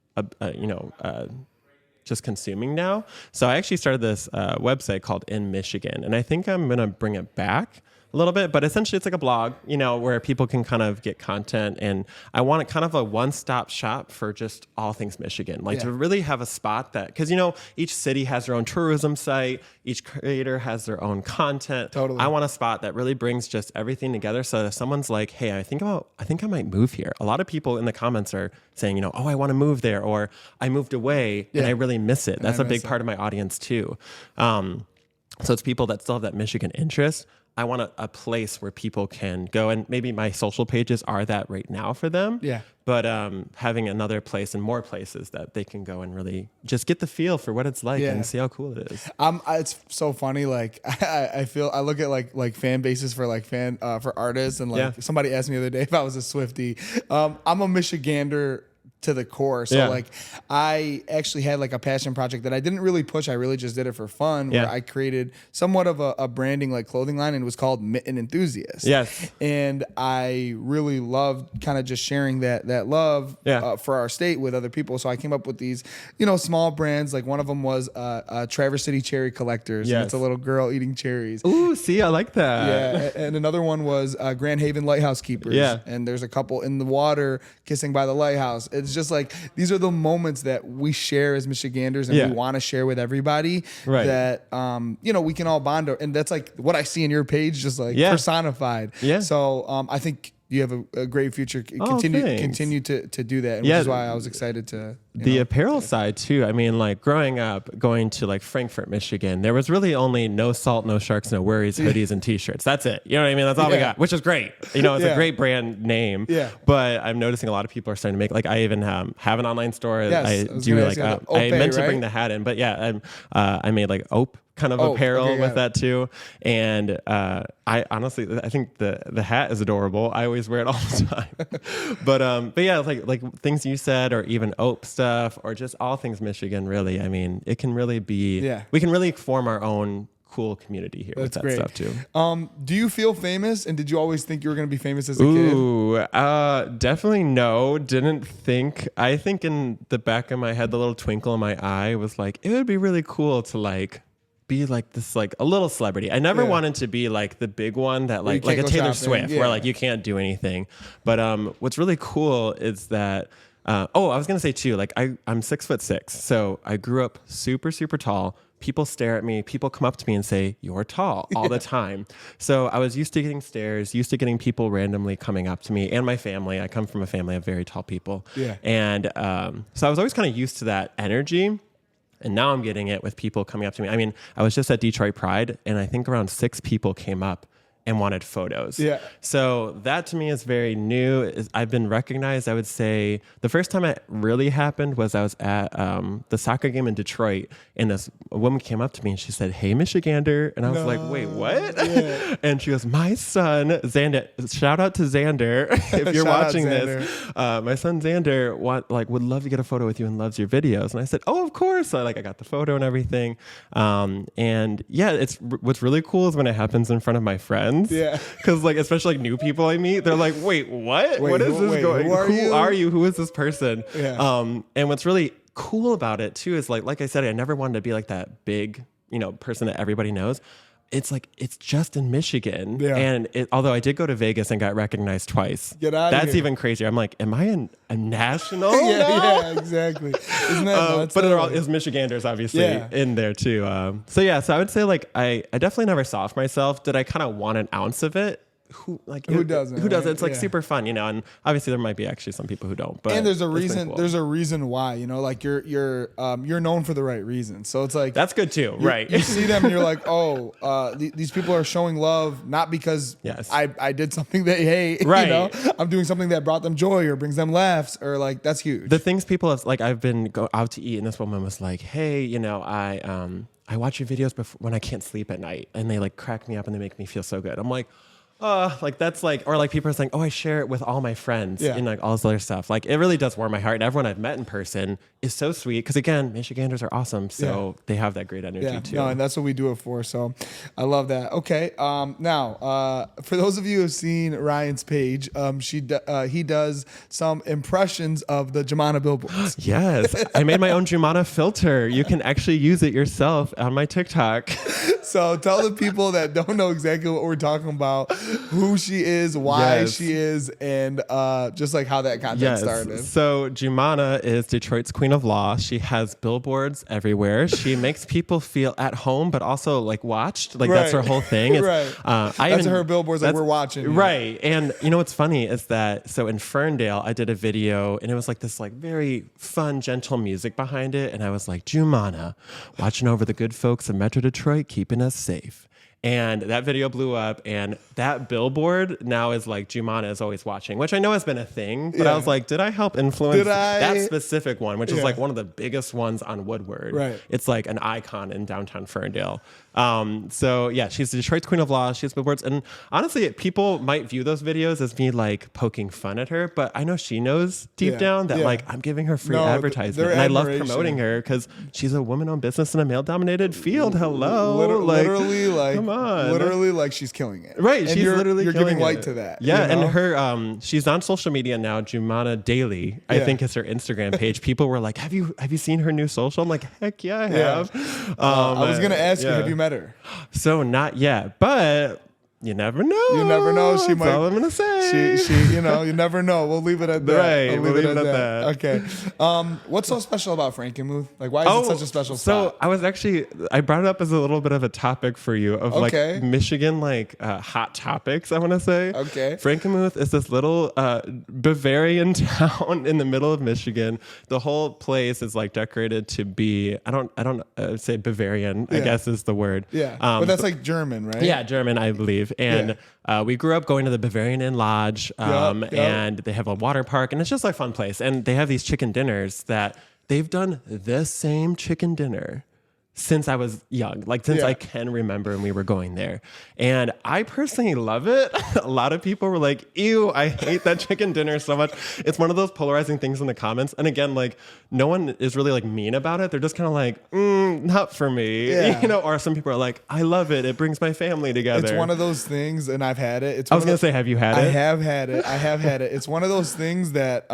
just consuming now. So I actually started this website called In Michigan, and I think I'm going to bring it back a little bit, but essentially it's like a blog, where people can kind of get content, and I want it kind of a one-stop shop for just all things Michigan, to really have a spot that, because each city has their own tourism site, each creator has their own content. Totally. I want a spot that really brings just everything together, so if someone's like, hey, I think I might move here. A lot of people in the comments are saying, I want to move there, or I moved away and I really miss it. That's a big part of my audience too. So it's people that still have that Michigan interest. I want a place where people can go, and maybe my social pages are that right now for them. Yeah. But having another place and more places that they can go and really just get the feel for what it's like and see how cool it is. It's so funny. I look at like fan bases for for artists, and somebody asked me the other day if I was a Swiftie. I'm a Michigander to the core. So I actually had a passion project that I didn't really push. I really just did it for fun, where I created somewhat of a branding clothing line, and it was called Mitten Enthusiast. Yes. And I really loved kind of just sharing that love for our state with other people. So I came up with these, small brands. One of them was Traverse City Cherry Collectors. Yes. And it's a little girl eating cherries. Ooh, see, I like that. Yeah. And another one was Grand Haven Lighthouse Keepers. Yeah. And there's a couple in the water kissing by the lighthouse. It's just these are the moments that we share as Michiganders, and we want to share with everybody, that we can all bond over. And that's what I see in your page, just personified. Yeah. So I think you have a great future. Continue to do that, which is why I was excited to. The apparel side too. I mean, growing up, going to Frankfort, Michigan, there was really only no salt, no sharks, no worries, hoodies and T-shirts. That's it. You know what I mean? That's all we got, which is great. It's a great brand name. Yeah. But I'm noticing a lot of people are starting to make I even have an online store. Yes, I do I meant to bring the hat in, but I made Ope kind of apparel with that too. And I honestly, I think the hat is adorable. I always wear it all the time. but yeah, like things you said, or even Ope stuff, or just all things Michigan, really. I mean, it can really be, we can really form our own cool community here with That's that great. stuff too. Do you feel famous? And did you always think you were going to be famous as a kid? Ooh, definitely no. Didn't think. I think in the back of my head, the little twinkle in my eye was like, it would be really cool to like be like this, like a little celebrity. I never wanted to be like the big one that like a Taylor Swift where like you can't do anything. But what's really cool is that I was gonna say too, like I'm 6'6", so I grew up super, super tall. People stare at me. People come up to me and say, "You're tall," all the time. So I was used to getting stares, used to getting people randomly coming up to me, and my family. I come from a family of very tall people. Yeah. And so I was always kind of used to that energy. And now I'm getting it with people coming up to me. I mean, I was just at Detroit Pride, and I think around 6 people came up and wanted photos. Yeah. So that to me is very new. I've been recognized. I would say the first time it really happened was I was at the soccer game in Detroit, and this woman came up to me and she said, "Hey, Michigander," and I was like, "Wait, what?" Yeah. And she goes, "My son Xander." Shout out to Xander if you're watching this. My son Xander would love to get a photo with you and loves your videos. And I said, "Oh, of course." So I got the photo and everything. And yeah, it's what's really cool is when it happens in front of my friends. Yeah. Because especially new people I meet, they're like, wait, what? What is this going? Who are you? Who is this person? Yeah. And what's really cool about it too is like I said, I never wanted to be like that big, person that everybody knows. It's just in Michigan. Yeah. And although I did go to Vegas and got recognized twice. Get out of That's here. even crazier. I'm like, am I in a national? Yeah, exactly. Isn't that nuts? But there's Michiganders obviously in there too. So I would say I definitely never saw for myself. Did I kind of want an ounce of it? Who doesn't? Who doesn't? It's super fun, and obviously there might be actually some people who don't. But there's a reason. Cool. There's a reason why. You're known for the right reason. So it's like that's good too, right? You see them and you're like, these people are showing love not because I did something they hate. Right. I'm doing something that brought them joy or brings them laughs or that's huge. The things people have I've been go out to eat and this woman was like, hey, I watch your videos when I can't sleep at night and they crack me up and they make me feel so good. I'm like. That's or people are saying, I share it with all my friends and all this other stuff. It really does warm my heart. And everyone I've met in person is so sweet because again, Michiganders are awesome. So they have that great energy too. No, and that's what we do it for. So I love that. Okay. Now, for those of you who have seen Ryan's page, he does some impressions of the Jumana billboards. Yes. I made my own Jumana filter. You can actually use it yourself on my TikTok. So tell the people that don't know exactly what we're talking about, who she is, why she is, and just how that content started. So Jumana is Detroit's queen of law. She has billboards everywhere. She makes people feel at home, but also watched. That's her whole thing. It's, that's her billboards that we're watching. Right. And what's funny is that, so in Ferndale, I did a video and it was this very fun, gentle music behind it. And I was like, Jumana, watching over the good folks of Metro Detroit, keeping us safe. And that video blew up, and that billboard now is Jumana is always watching, which I know has been a thing, but I was like, did I help influence that specific one, which is one of the biggest ones on Woodward. Right. It's an icon in downtown Ferndale. She's the Detroit's queen of law. She has billboards. And honestly, people might view those videos as me poking fun at her, but I know she knows deep down that I'm giving her free advertisement. And I love promoting her because she's a woman-owned business in a male-dominated field. Hello. Literally, come on. Literally, she's killing it. Right. And she's literally you're killing giving light it. to that. Yeah. And her, she's on social media now. Jumana Daily, I think is her Instagram page. People were like, have you seen her new social? I'm like, heck yeah, I have. I was going to ask you, have you met her? So not yet, but you never know. You never know. She That's might. all I'm gonna say. She, you know, never know. We'll leave it at that. Right. We'll leave it at that. Okay. What's so special about Frankenmuth? Why is it such a special spot? So I brought it up as a little bit of a topic for you of Michigan, hot topics, I want to say. Okay. Frankenmuth is this little Bavarian town in the middle of Michigan. The whole place is decorated to be, I don't say Bavarian, I guess is the word. Yeah. But that's German, right? Yeah, German, I believe. And we grew up going to the Bavarian Inn Lodge, and they have a water park, and it's just a fun place. And they have these chicken dinners that they've done the same chicken dinner since I was young, like since I can remember, and we were going there. And I personally love it. A lot of people were like, ew, I hate that chicken dinner so much. It's one of those polarizing things in the comments. And again, like no one is really like mean about it. They're just kind of like, not for me, you know, or some people are like, I love it. It brings my family together. It's one of those things, and I've had it. I was going to say, have you had it? I have had it. I have had it. It's one of those things that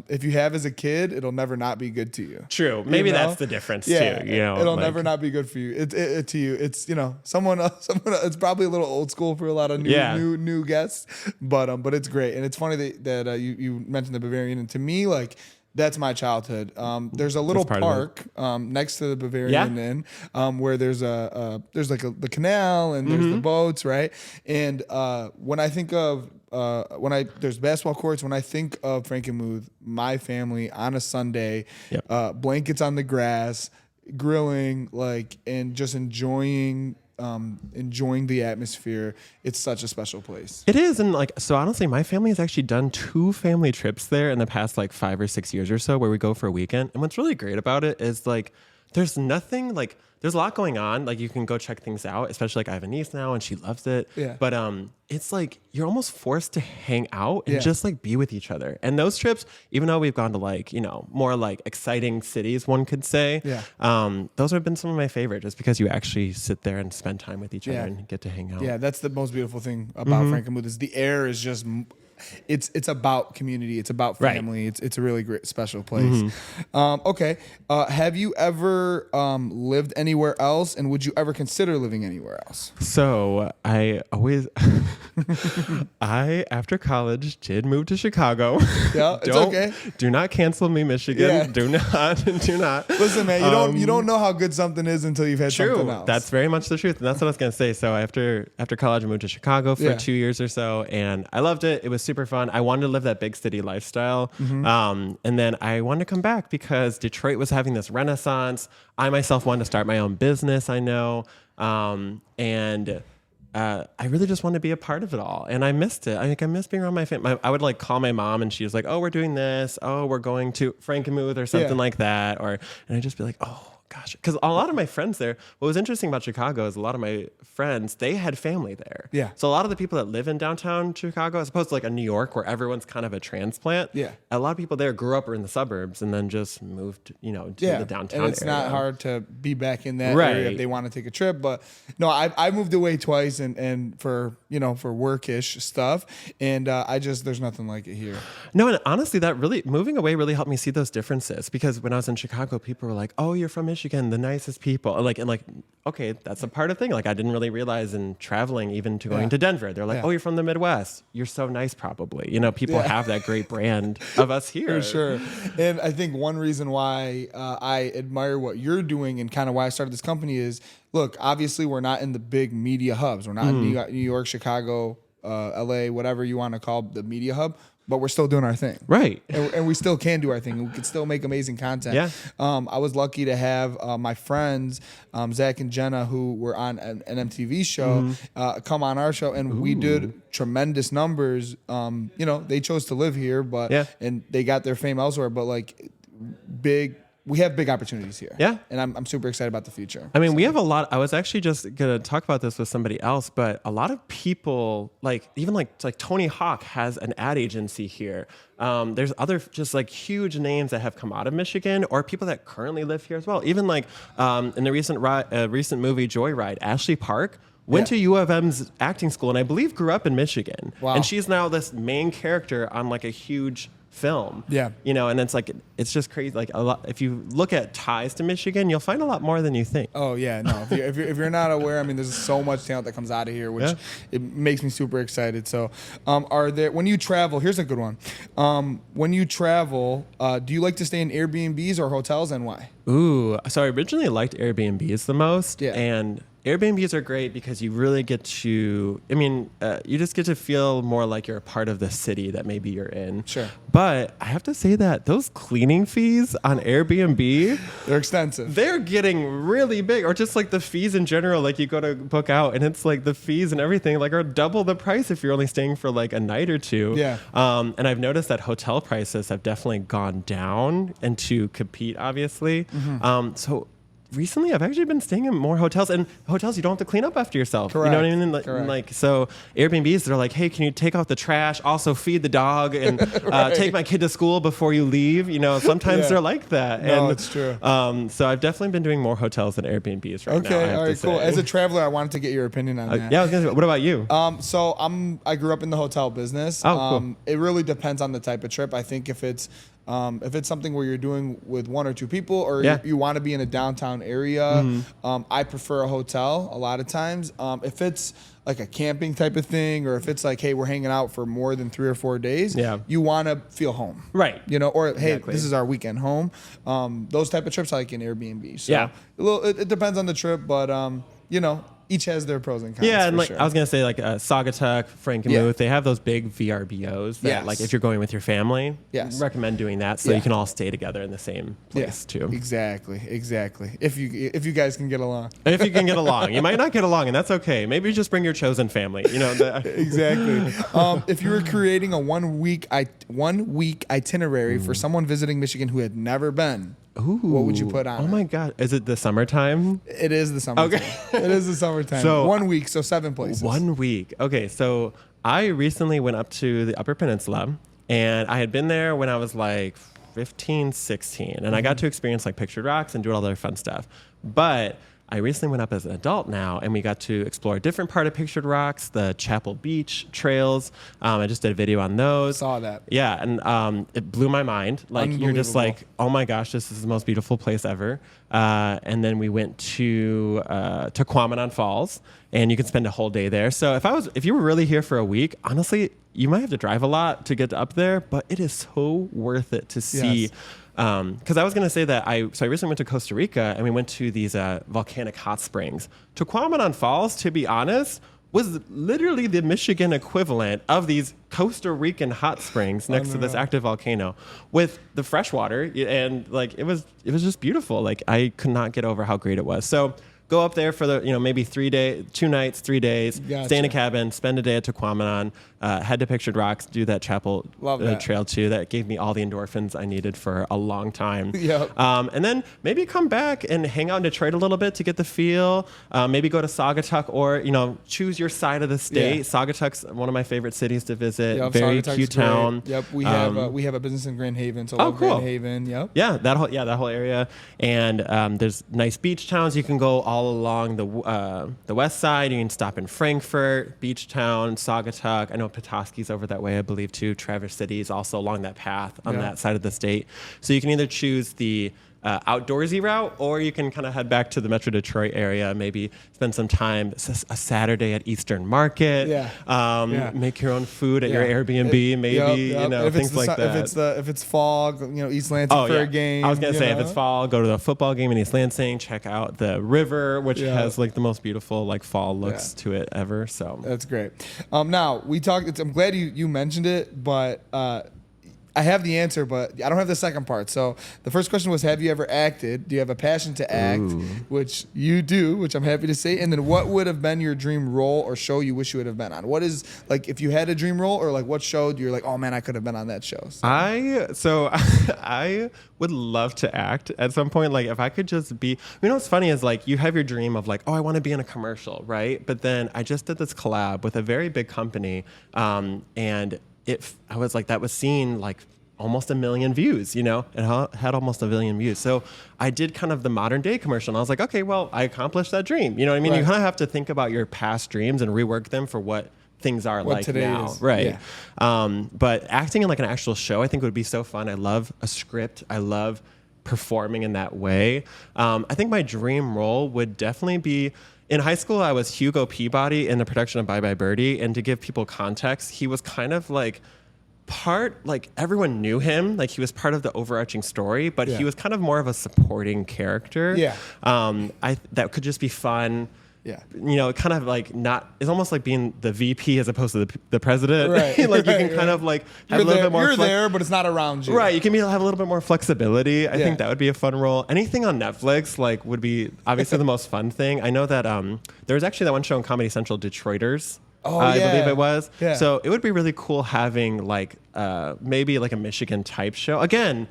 if you have as a kid, it'll never not be good to you. True. Maybe that's the difference too. You know, it'll never not be good for you. To you. It's, you know, someone else, it's probably a little old school for a lot of new guests, but it's great. And it's funny that you mentioned the Bavarian, and to me, like, that's my childhood. There's a little park next to the Bavarian Inn where there's the canal, and there's the boats, right? And when I think of there's basketball courts, when I think of Frankenmuth, my family on a Sunday, blankets on the grass, grilling, like, and just enjoying the atmosphere. It's such a special place. It is. And like, so honestly, my family has actually done 2 family trips there in the past like 5 or 6 years or so, where we go for a weekend. And what's really great about it is like, there's nothing like, there's a lot going on. Like, you can go check things out, especially like I have a niece now and she loves it. Yeah. But it's like you're almost forced to hang out and just like be with each other. And those trips, even though we've gone to like, you know, more like exciting cities, one could say, those have been some of my favorite, just because you actually sit there and spend time with each other and get to hang out. Yeah, that's the most beautiful thing about Frankenmuth is the air is just... It's about community. It's about family. Right. It's a really great, special place. Okay. Have you ever lived anywhere else, and would you ever consider living anywhere else? So I always, after college did move to Chicago. Yeah, it's okay. Do not cancel me, Michigan. Yeah. Do not. Listen, man, you don't know how good something is until you've had something else. That's very much the truth, and that's what I was gonna say. So after college, I moved to Chicago for 2 years or so, and I loved it. It was super fun. I wanted to live that big city lifestyle. And then I wanted to come back because Detroit was having this renaissance. I myself wanted to start my own business, I know. And I really just wanted to be a part of it all. And I missed it. I miss being around my family. I would like call my mom, and she was like, oh, we're doing this. Oh, we're going to Frankenmuth or something like that. And I'd just be like, oh, gosh, because a lot of my friends there, what was interesting about Chicago is a lot of my friends, they had family there. Yeah. So a lot of the people that live in downtown Chicago, as opposed to like a New York where everyone's kind of a transplant. Yeah. A lot of people there grew up or in the suburbs and then just moved, to the downtown area. And it's not hard to be back in that area if they want to take a trip. But no, I moved away twice and for workish stuff. And there's nothing like it here. No, and honestly, moving away really helped me see those differences, because when I was in Chicago, people were like, oh, you're from Michigan, the nicest people. And like, okay, that's a part of the thing. Like, I didn't really realize in traveling, even to going to Denver, they're like, oh, you're from the Midwest. You're so nice, probably. People have that great brand of us here. For sure. And I think one reason why I admire what you're doing and kind of why I started this company is, look, obviously we're not in the big media hubs. We're not in New York, Chicago, LA, whatever you want to call the media hub. But we're still doing our thing. Right. And we still can do our thing. We can still make amazing content. Yeah. I was lucky to have my friends, Zach and Jenna, who were on an MTV show, come on our show. And we did tremendous numbers. They chose to live here, and they got their fame elsewhere. But like we have big opportunities here. Yeah. And I'm super excited about the future. I mean, we have a lot. I was actually just going to talk about this with somebody else, but a lot of people, like even like Tony Hawk has an ad agency here. There's other just like huge names that have come out of Michigan, or people that currently live here as well. Even like in the recent movie Joyride, Ashley Park went to U of M's acting school, and I believe grew up in Michigan. Wow. And she's now this main character on like a huge film. Yeah. And it's just crazy. Like, a lot, if you look at ties to Michigan, you'll find a lot more than you think. Oh yeah, no. If you're not aware, I mean, there's so much talent that comes out of here, which it makes me super excited. So, when you travel? Here's a good one. When you travel, do you like to stay in Airbnbs or hotels, and why? Ooh, so I originally liked Airbnbs the most, and Airbnbs are great because you really get to, you just get to feel more like you're a part of the city that maybe you're in. Sure. But I have to say that those cleaning fees on Airbnb, they're extensive. They're getting really big, or just like the fees in general. Like, you go to book out and it's like the fees and everything like are double the price if you're only staying for like a night or two. Yeah. And I've noticed that hotel prices have definitely gone down, and to compete, obviously. So recently I've actually been staying in more hotels, and hotels you don't have to clean up after yourself. You know what I mean? Like so Airbnbs, they're like, hey, can you take out the trash, also feed the dog, and take my kid to school before you leave? You know, sometimes they're like that. No, and it's true. So I've definitely been doing more hotels than Airbnbs right now. Okay, all right, cool. As a traveler, I wanted to get your opinion on that. Yeah, I was gonna say, what about you? So I grew up in the hotel business. Oh, cool. It really depends on the type of trip. I think if it's something where you're doing with one or two people, or you want to be in a downtown area, I prefer a hotel a lot of times. If it's like a camping type of thing, or if it's like, hey, we're hanging out for more than 3 or 4 days, you want to feel home, right? You know, or hey, this is our weekend home. Those type of trips I like in Airbnb. So it depends on the trip, but you know, each has their pros and cons. Yeah, and like I was gonna say, like Saugatuck, Frankenmuth, they have those big VRBOs that, like, if you're going with your family, recommend doing that so you can all stay together in the same place too. Exactly. If you guys can get along. If you can get along, you might not get along, and that's okay. Maybe just bring your chosen family. You know. Exactly. If you were creating a 1 week itinerary for someone visiting Michigan who had never been. Ooh, what would you put on? Oh my God. Is it the summertime? It is the summertime. Okay. It is the summertime. So 1 week, so 7 places. 1 week. Okay, so I recently went up to the Upper Peninsula, and I had been there when I was like 15, 16, and I got to experience like Pictured Rocks and do all their fun stuff. But I recently went up as an adult now, and we got to explore a different part of Pictured Rocks, the Chapel Beach trails. I just did a video on those. Saw that. Yeah, and it blew my mind. Like, you're just like, oh my gosh, this is the most beautiful place ever. And then we went to Quamanon Falls, and you can spend a whole day there. So if you were really here for a week, honestly, you might have to drive a lot to get up there, but it is so worth it to see. Yes. Because I was going to say that I recently went to Costa Rica, and we went to these volcanic hot springs. Quamanon Falls, to be honest, was literally the Michigan equivalent of these Costa Rican hot springs next to this active volcano with the fresh water, and like it was just beautiful. Like, I could not get over how great it was. So go up there for maybe 2 nights, 3 days, stay in a cabin, spend a day at Quamanon, head to Pictured Rocks, do that Chapel trail too. That gave me all the endorphins I needed for a long time. Yep. And then maybe come back and hang out in Detroit a little bit to get the feel. Maybe go to Saugatuck, or choose your side of the state. Saugatuck's one of my favorite cities to visit. Yep, very Saugatuck's cute great. town. Yep, we have a business in Grand Haven, so cool. Grand Haven. Yep. Yeah, that whole area, and there's nice beach towns. You can go all along the west side. You can stop in Frankfurt, Beach Town, Saugatuck. I know Petoskey's over that way, I believe, too. Traverse City is also along that path on that side of the state. So you can either choose the outdoorsy route, or you can kind of head back to the Metro Detroit area, maybe spend some time a Saturday at Eastern Market, make your own food at your Airbnb, things like that. If it's fall, East Lansing for a game. I was gonna say, if it's fall, go to the football game in East Lansing, check out the river, which has like the most beautiful like fall looks to it ever. So that's great. Now we talked. I'm glad you mentioned it, but I have the answer, but I don't have the second part. So the first question was, have you ever acted? Do you have a passion to act? Which you do, which I'm happy to say. And then what would have been your dream role or show you wish you would have been on? What is, like, if you had a dream role, or like what show you're like, oh man, I could have been on that show? So I would love to act at some point. Like, if I could just be, what's funny is, like, you have your dream of like, oh, I want to be in a commercial, right? But then I just did this collab with a very big company, and I was like, that was seen like almost 1 million views, it had almost 1 million views. So I did kind of the modern day commercial, and I was like, okay, well, I accomplished that dream. You know what I mean? Right. You kind of have to think about your past dreams and rework them for what things are like now. Is. Right. Yeah. But acting in like an actual show, I think would be so fun. I love a script. I love performing in that way. I think my dream role would definitely be, in high school, I was Hugo Peabody in the production of Bye Bye Birdie. And to give people context, he was kind of like everyone knew him. Like, he was part of the overarching story, but he was kind of more of a supporting character. Yeah. That could just be fun. Yeah. Kind of like it's almost like being the VP as opposed to the president. Right. Like, you can kind of like have a little bit more. You're there, but it's not around you. Right. You can have a little bit more flexibility. I think that would be a fun role. Anything on Netflix would be obviously the most fun thing. I know that there was actually that one show on Comedy Central, Detroiters. I believe it was. Yeah. So it would be really cool having maybe like a Michigan type show. Again,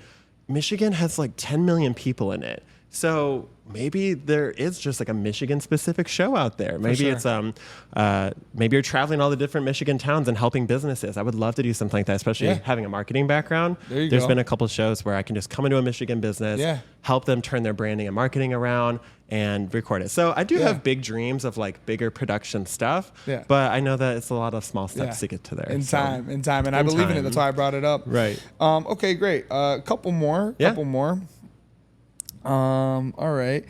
Michigan has like 10 million people in it. So maybe there is just like a Michigan specific show out there. Maybe sure. it's maybe you're traveling all the different Michigan towns and helping businesses. I would love to do something like that, especially having a marketing background. There's been a couple of shows where I can just come into a Michigan business, help them turn their branding and marketing around and record it. So I do have big dreams of like bigger production stuff, but I know that it's a lot of small steps to get to there. In time. And I believe in it. That's why I brought it up. Right. Okay, great. Couple more. All right.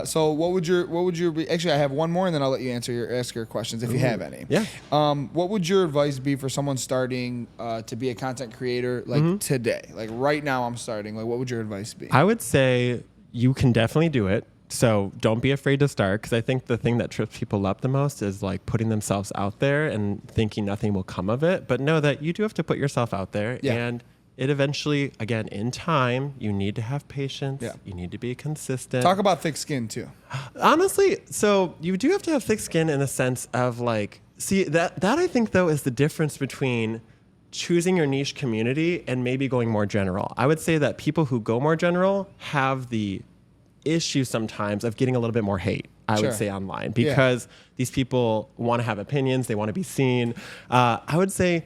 So what would your actually I have one more and then I'll let you ask your questions if you have any. Yeah. What would your advice be for someone starting to be a content creator like today? Like right now I'm starting. Like what would your advice be? I would say you can definitely do it. So don't be afraid to start, because I think the thing that trips people up the most is like putting themselves out there and thinking nothing will come of it. But know that you do have to put yourself out there and it eventually, again, in time, you need to have patience. Yeah. You need to be consistent. Talk about thick skin too. Honestly, so you do have to have thick skin in the sense of like, see, that I think though is the difference between choosing your niche community and maybe going more general. I would say that people who go more general have the issue sometimes of getting a little bit more hate, I would say, online, because these people want to have opinions. They want to be seen. I would say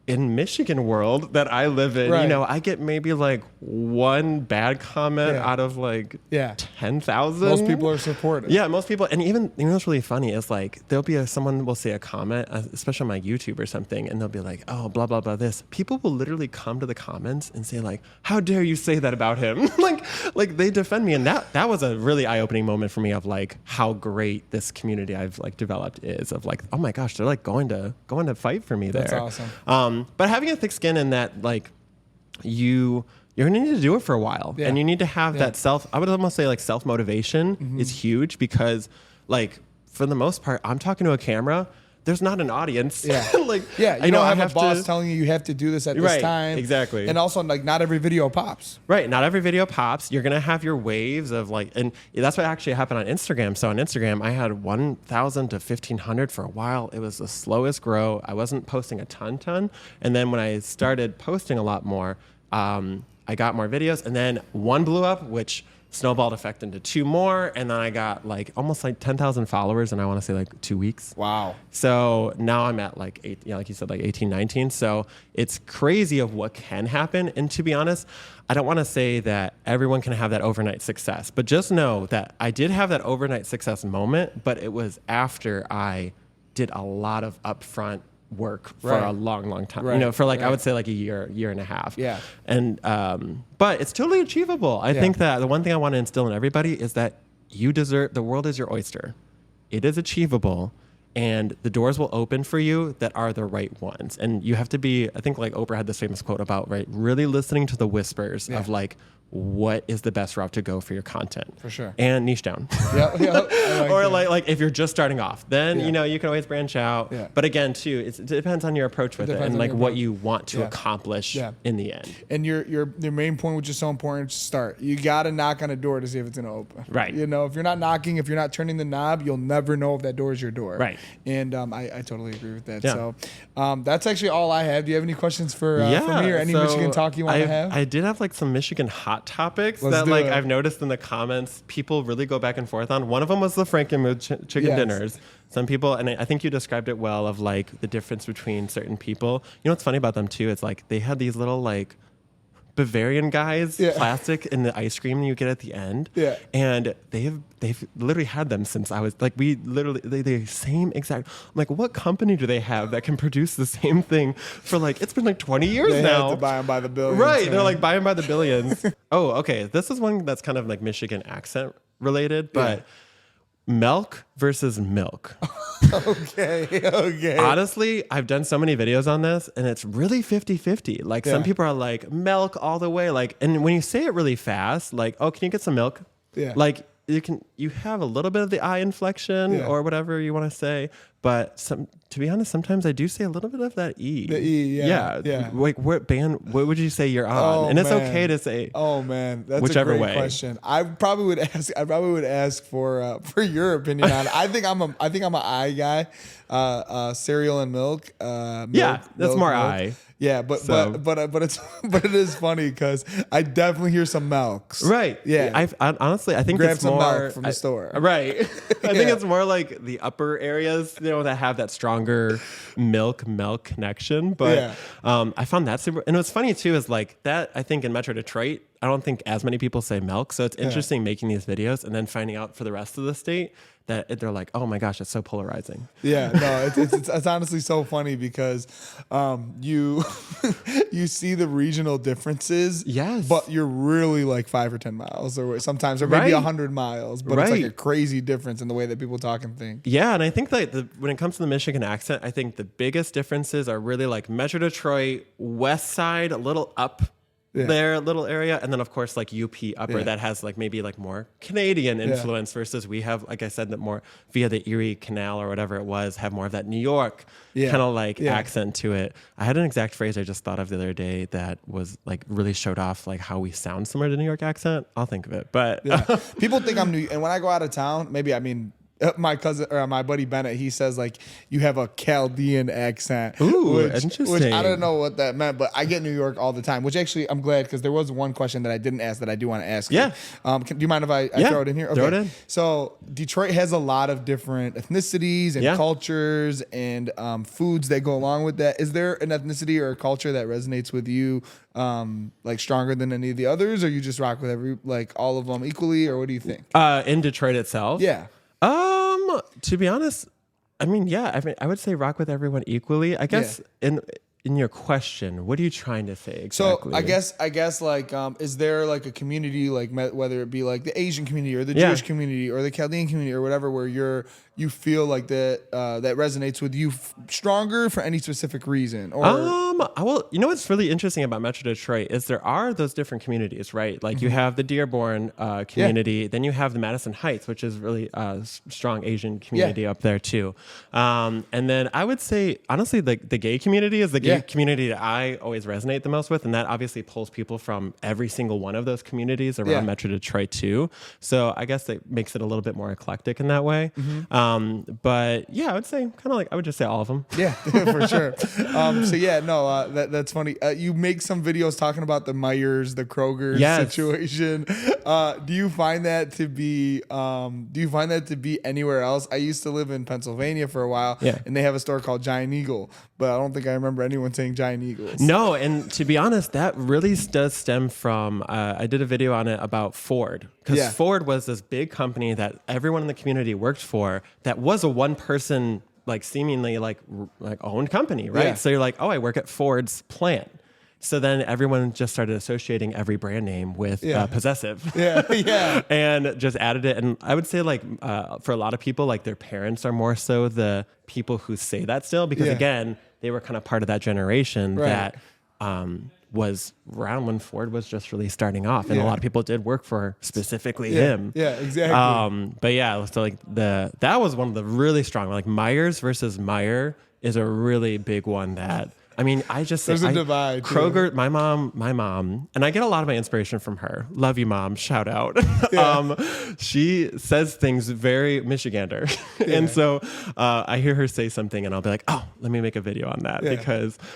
in Michigan world that I live in, you know, I get maybe like one bad comment out of like 10,000. Most people are supportive. Yeah, most people. And even, you know what's really funny is like there'll be someone will say a comment, especially on my YouTube or something, and they'll be like, oh, blah, blah, blah, this. People will literally come to the comments and say like, how dare you say that about him? like they defend me. And that was a really eye-opening moment for me of like how great this community I've like developed is, of like, oh my gosh, they're like going to fight for me there. That's awesome. But having a thick skin in that, like, you're going to need to do it for a while. And you need to have that I would almost say like self-motivation is huge, because like for the most part, I'm talking to a camera. There's not an audience. You I don't have a boss telling you have to do this at this time. Exactly. And also, like, not every video pops. Right. Not every video pops. You're going to have your waves of like, and that's what actually happened on Instagram. So on Instagram, I had 1,000 to 1,500 for a while. It was the slowest grow. I wasn't posting a ton. And then when I started posting a lot more, I got more videos, and then one blew up, which snowballed effect into two more, and then I got like almost like 10,000 followers, and I want to say like 2 weeks. Wow. So now I'm at like like you said, like 18, 19. So it's crazy of what can happen. And to be honest, I don't want to say that everyone can have that overnight success, but just know that I did have that overnight success moment, but it was after I did a lot of upfront work for a long time, you know, for like, I would say like a year and a half. Yeah. And, but it's totally achievable. I think that the one thing I want to instill in everybody is that the world is your oyster. It is achievable, and the doors will open for you that are the right ones. And you have to be, I think like Oprah had this famous quote about, really listening to the whispers of like, what is the best route to go for your content? For sure. And niche down. Or like if you're just starting off, then you know you can always branch out. But again, too, it depends on your approach with it and like what you want to accomplish in the end. And your main point, which is so important, is start. You got to knock on a door to see if it's gonna open. Right. You know, if you're not knocking, if you're not turning the knob, you'll never know if that door is your door. Right. And I totally agree with that. So that's actually all I have. Do you have any questions for me or any Michigan talk you want to have? I did have like some Michigan hot topics that like I've noticed in the comments people really go back and forth on. One of them was the Frankenmuth chicken dinners. Some people, and I think you described it well, of like the difference between certain people. You know what's funny about them too? It's like they had these little like Bavarian guys, plastic in the ice cream you get at the end. Yeah. And they've literally had them since I was like, the same exact, I'm like, what company do they have that can produce the same thing for like, it's been like 20 years they now. Have to buy them by the billions. Right. Man. They're like buying by the billions. Oh, okay. This is one that's kind of like Michigan accent related, but milk versus milk. Okay. Honestly, I've done so many videos on this, and it's really 50-50. Like some people are like milk all the way. Like, and when you say it really fast, like, oh, can you get some milk? Yeah. Like you have a little bit of the I inflection or whatever you want to say, But to be honest, sometimes I do say a little bit of that E. The E, yeah. Like what would you say you're on? Oh, and it's man. okay to say. Oh man, that's whichever a great way. question. I probably would ask for your opinion on it. I think I'm an I guy. Cereal and milk. That's more milk. I. Yeah, but it is funny because I definitely hear some milks. Right. Yeah. I honestly think Grab it's some more milk from the store. Right. I think Yeah. it's more like the upper areas, that have that stronger milk connection. But I found that super. And what's funny too is like that. I think in Metro Detroit, I don't think as many people say milk. So it's interesting making these videos and then finding out for the rest of the state that they're like, oh my gosh, it's so polarizing. Yeah, no, it's honestly so funny because you you see the regional differences. Yes. But you're really like 5 or 10 miles or sometimes or maybe Right. 100 miles. But it's like a Right. crazy difference in the way that people talk and think. Yeah, and I think that when it comes to the Michigan accent, I think the biggest differences are really like Metro Detroit, West Side, a little up there, little area, and then of course like UP upper that has like maybe like more Canadian influence versus we have, like I said, that more via the Erie Canal or whatever it was, have more of that New York kind of like accent to it. I had an exact phrase I just thought of the other day that was like really showed off like how we sound similar to New York accent. I'll think of it, but People think I'm New, and when I go out of town, maybe my cousin or my buddy Bennett, he says like you have a Chaldean accent. Ooh, which interesting. I don't know what that meant, but I get New York all the time. Which actually I'm glad because there was one question that I didn't ask that I do want to ask. Yeah. Do you mind if I throw it in here? Okay. Throw it in. So Detroit has a lot of different ethnicities and cultures and foods that go along with that. Is there an ethnicity or a culture that resonates with you like stronger than any of the others, or you just rock with all of them equally, or what do you think? in Detroit itself, Yeah. To be honest, I mean, I would say rock with everyone equally. I guess in your question, what are you trying to say exactly? So I guess like, is there like a community like whether it be like the Asian community or the Jewish community or the Chaldean community or whatever, where you feel like that resonates with you stronger for any specific reason? Or well, you know what's really interesting about Metro Detroit is there are those different communities, right? Like you have the Dearborn community, then you have the Madison Heights, which is really a strong Asian community up there too. And then I would say honestly, the gay community is the gay community that I always resonate the most with, and that obviously pulls people from every single one of those communities around Metro Detroit too. So I guess it makes it a little bit more eclectic in that way. But I would say I would just say all of them. Yeah, for sure. That's funny. You make some videos talking about the Myers, the Kroger situation. Do you find that to be anywhere else? I used to live in Pennsylvania for a while, and they have a store called Giant Eagle, but I don't think I remember anyone saying Giant Eagles. No, and to be honest, that really does stem from, I did a video on it about Ford, because Ford was this big company that everyone in the community worked for that was a one-person, like seemingly like owned company, right? So you're like, oh, I work at Ford's plant. So then everyone just started associating every brand name with possessive. And just added it. And I would say for a lot of people, like their parents are more so the people who say that still, because again, they were kind of part of that generation that was around when Ford was just really starting off. And a lot of people did work for specifically him. Yeah, exactly. So that was one of the really strong, like Myers versus Meyer is a really big one that, I mean, I just say, there's a divide. Kroger, my mom, and I get a lot of my inspiration from her. Love you, Mom. Shout out. She says things very Michigander. And so I hear her say something and I'll be like, oh, let me make a video on that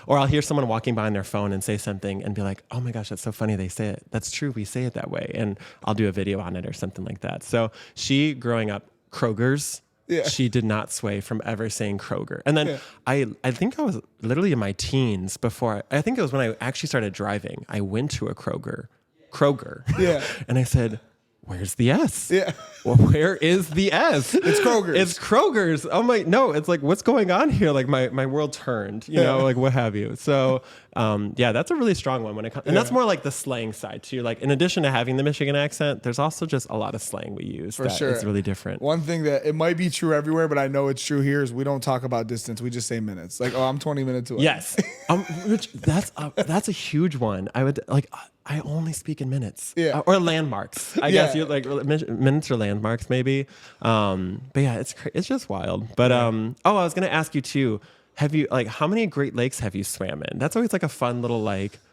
or I'll hear someone walking by on their phone and say something and be like, oh my gosh, that's so funny. They say it. That's true. We say it that way. And I'll do a video on it or something like that. So she, growing up, Kroger's, she did not sway from ever saying Kroger. And then I think I was literally in my teens before, I think it was when I actually started driving. I went to a Kroger. And I said, where's the S? Well, where is the S? It's Kroger's. It's Kroger's. Oh my, no, it's like, what's going on here? Like my world turned, like what have you. So, that's a really strong one when it comes, and that's more like the slang side too. Like in addition to having the Michigan accent, there's also just a lot of slang we use. For sure. It's really different. One thing that it might be true everywhere, but I know it's true here is we don't talk about distance. We just say minutes. Like, oh, I'm 20 minutes away. Yes. Which that's a huge one. I would like, I only speak in minutes. Yeah. Or landmarks. I guess you like minutes or landmarks maybe. But yeah, it's just wild. But I was gonna ask you too. Have you how many Great Lakes have you swam in? That's always like a fun little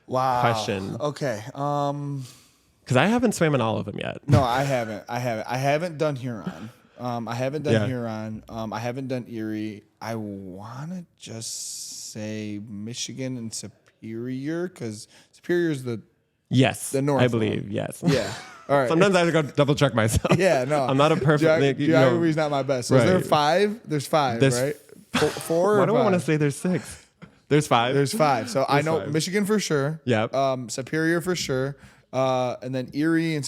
question. Okay. Because I haven't swam in all of them yet. No, I haven't. I haven't done Huron. I haven't done Huron. I haven't done Erie. I wanna just say Michigan and Superior, because Superior is the north. I believe. one. Yes. Yeah. All right. Sometimes I have to go double check myself. Yeah. No. I'm not a perfect. Geography is not my best. So is there 5? There's 5, right? 4 or Why do I 5? want to say there's 6? There's 5. There's 5. So I know 5. Michigan for sure. Yep. Superior for sure. And then Erie and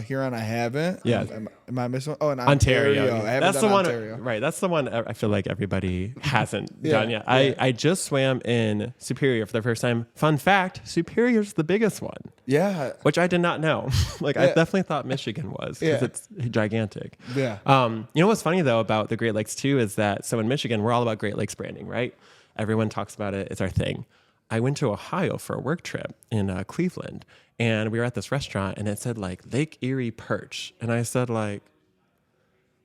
Huron I haven't. Yeah. Am I missing one? Oh, and Ontario. I haven't That's done the one. Ontario. Right. That's the one I feel like everybody hasn't done yet. Yeah. I just swam in Superior for the first time. Fun fact: Superior's the biggest one. Yeah. Which I did not know. I definitely thought Michigan was because it's gigantic. Yeah. You know what's funny though about the Great Lakes too is that in Michigan we're all about Great Lakes branding, right? Everyone talks about it. It's our thing. I went to Ohio for a work trip in Cleveland, and we were at this restaurant, and it said Lake Erie Perch, and I said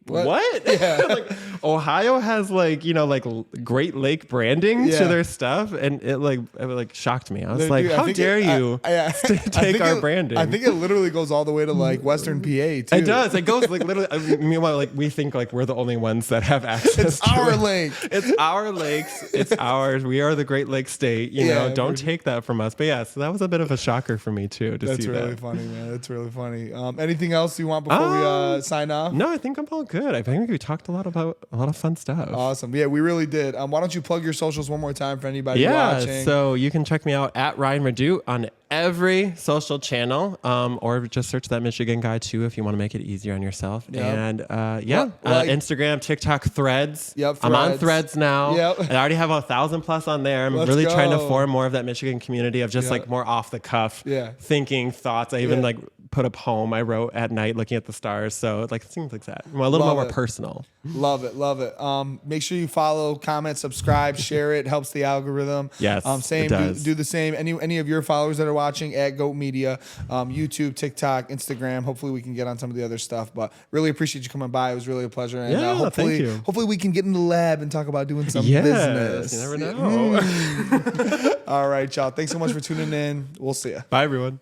what? Yeah. Ohio has Great Lake branding to their stuff, and it shocked me. I was like, how dare you take our branding? I think it literally goes all the way to Western PA too. It does. It goes literally. Meanwhile, we think we're the only ones that have access. It's our lake. It's our lakes. It's ours. We are the Great Lake State. Don't take that from us. But yeah, so that was a bit of a shocker for me too. That's really funny, man. That's really funny. Anything else you want before we sign off? No, I think I'm all good. I think we talked about a lot of fun stuff. Awesome. Yeah, we really did. Why don't you plug your socials one more time for anybody watching? So you can check me out at Ryan Redoute on every social channel, or just search that Michigan guy too if you want to make it easier on yourself. Yep. And Instagram, TikTok, Threads. Yep, I'm on Threads now. Yep. I already have 1,000+ on there. I'm really trying to form more of that Michigan community of just more off the cuff thinking thoughts. I even put a poem I wrote at night looking at the stars. So things like that. Well, a little more personal. Love it. Love it. Make sure you follow, comment, subscribe, share it. Helps the algorithm. Yes. Same. It does. Do the same. Any of your followers that are watching at Goat Media, YouTube, TikTok, Instagram. Hopefully we can get on some of the other stuff. But really appreciate you coming by. It was really a pleasure. And thank you. Hopefully we can get in the lab and talk about doing some business. You never know. All right, y'all. Thanks so much for tuning in. We'll see you. Bye, everyone.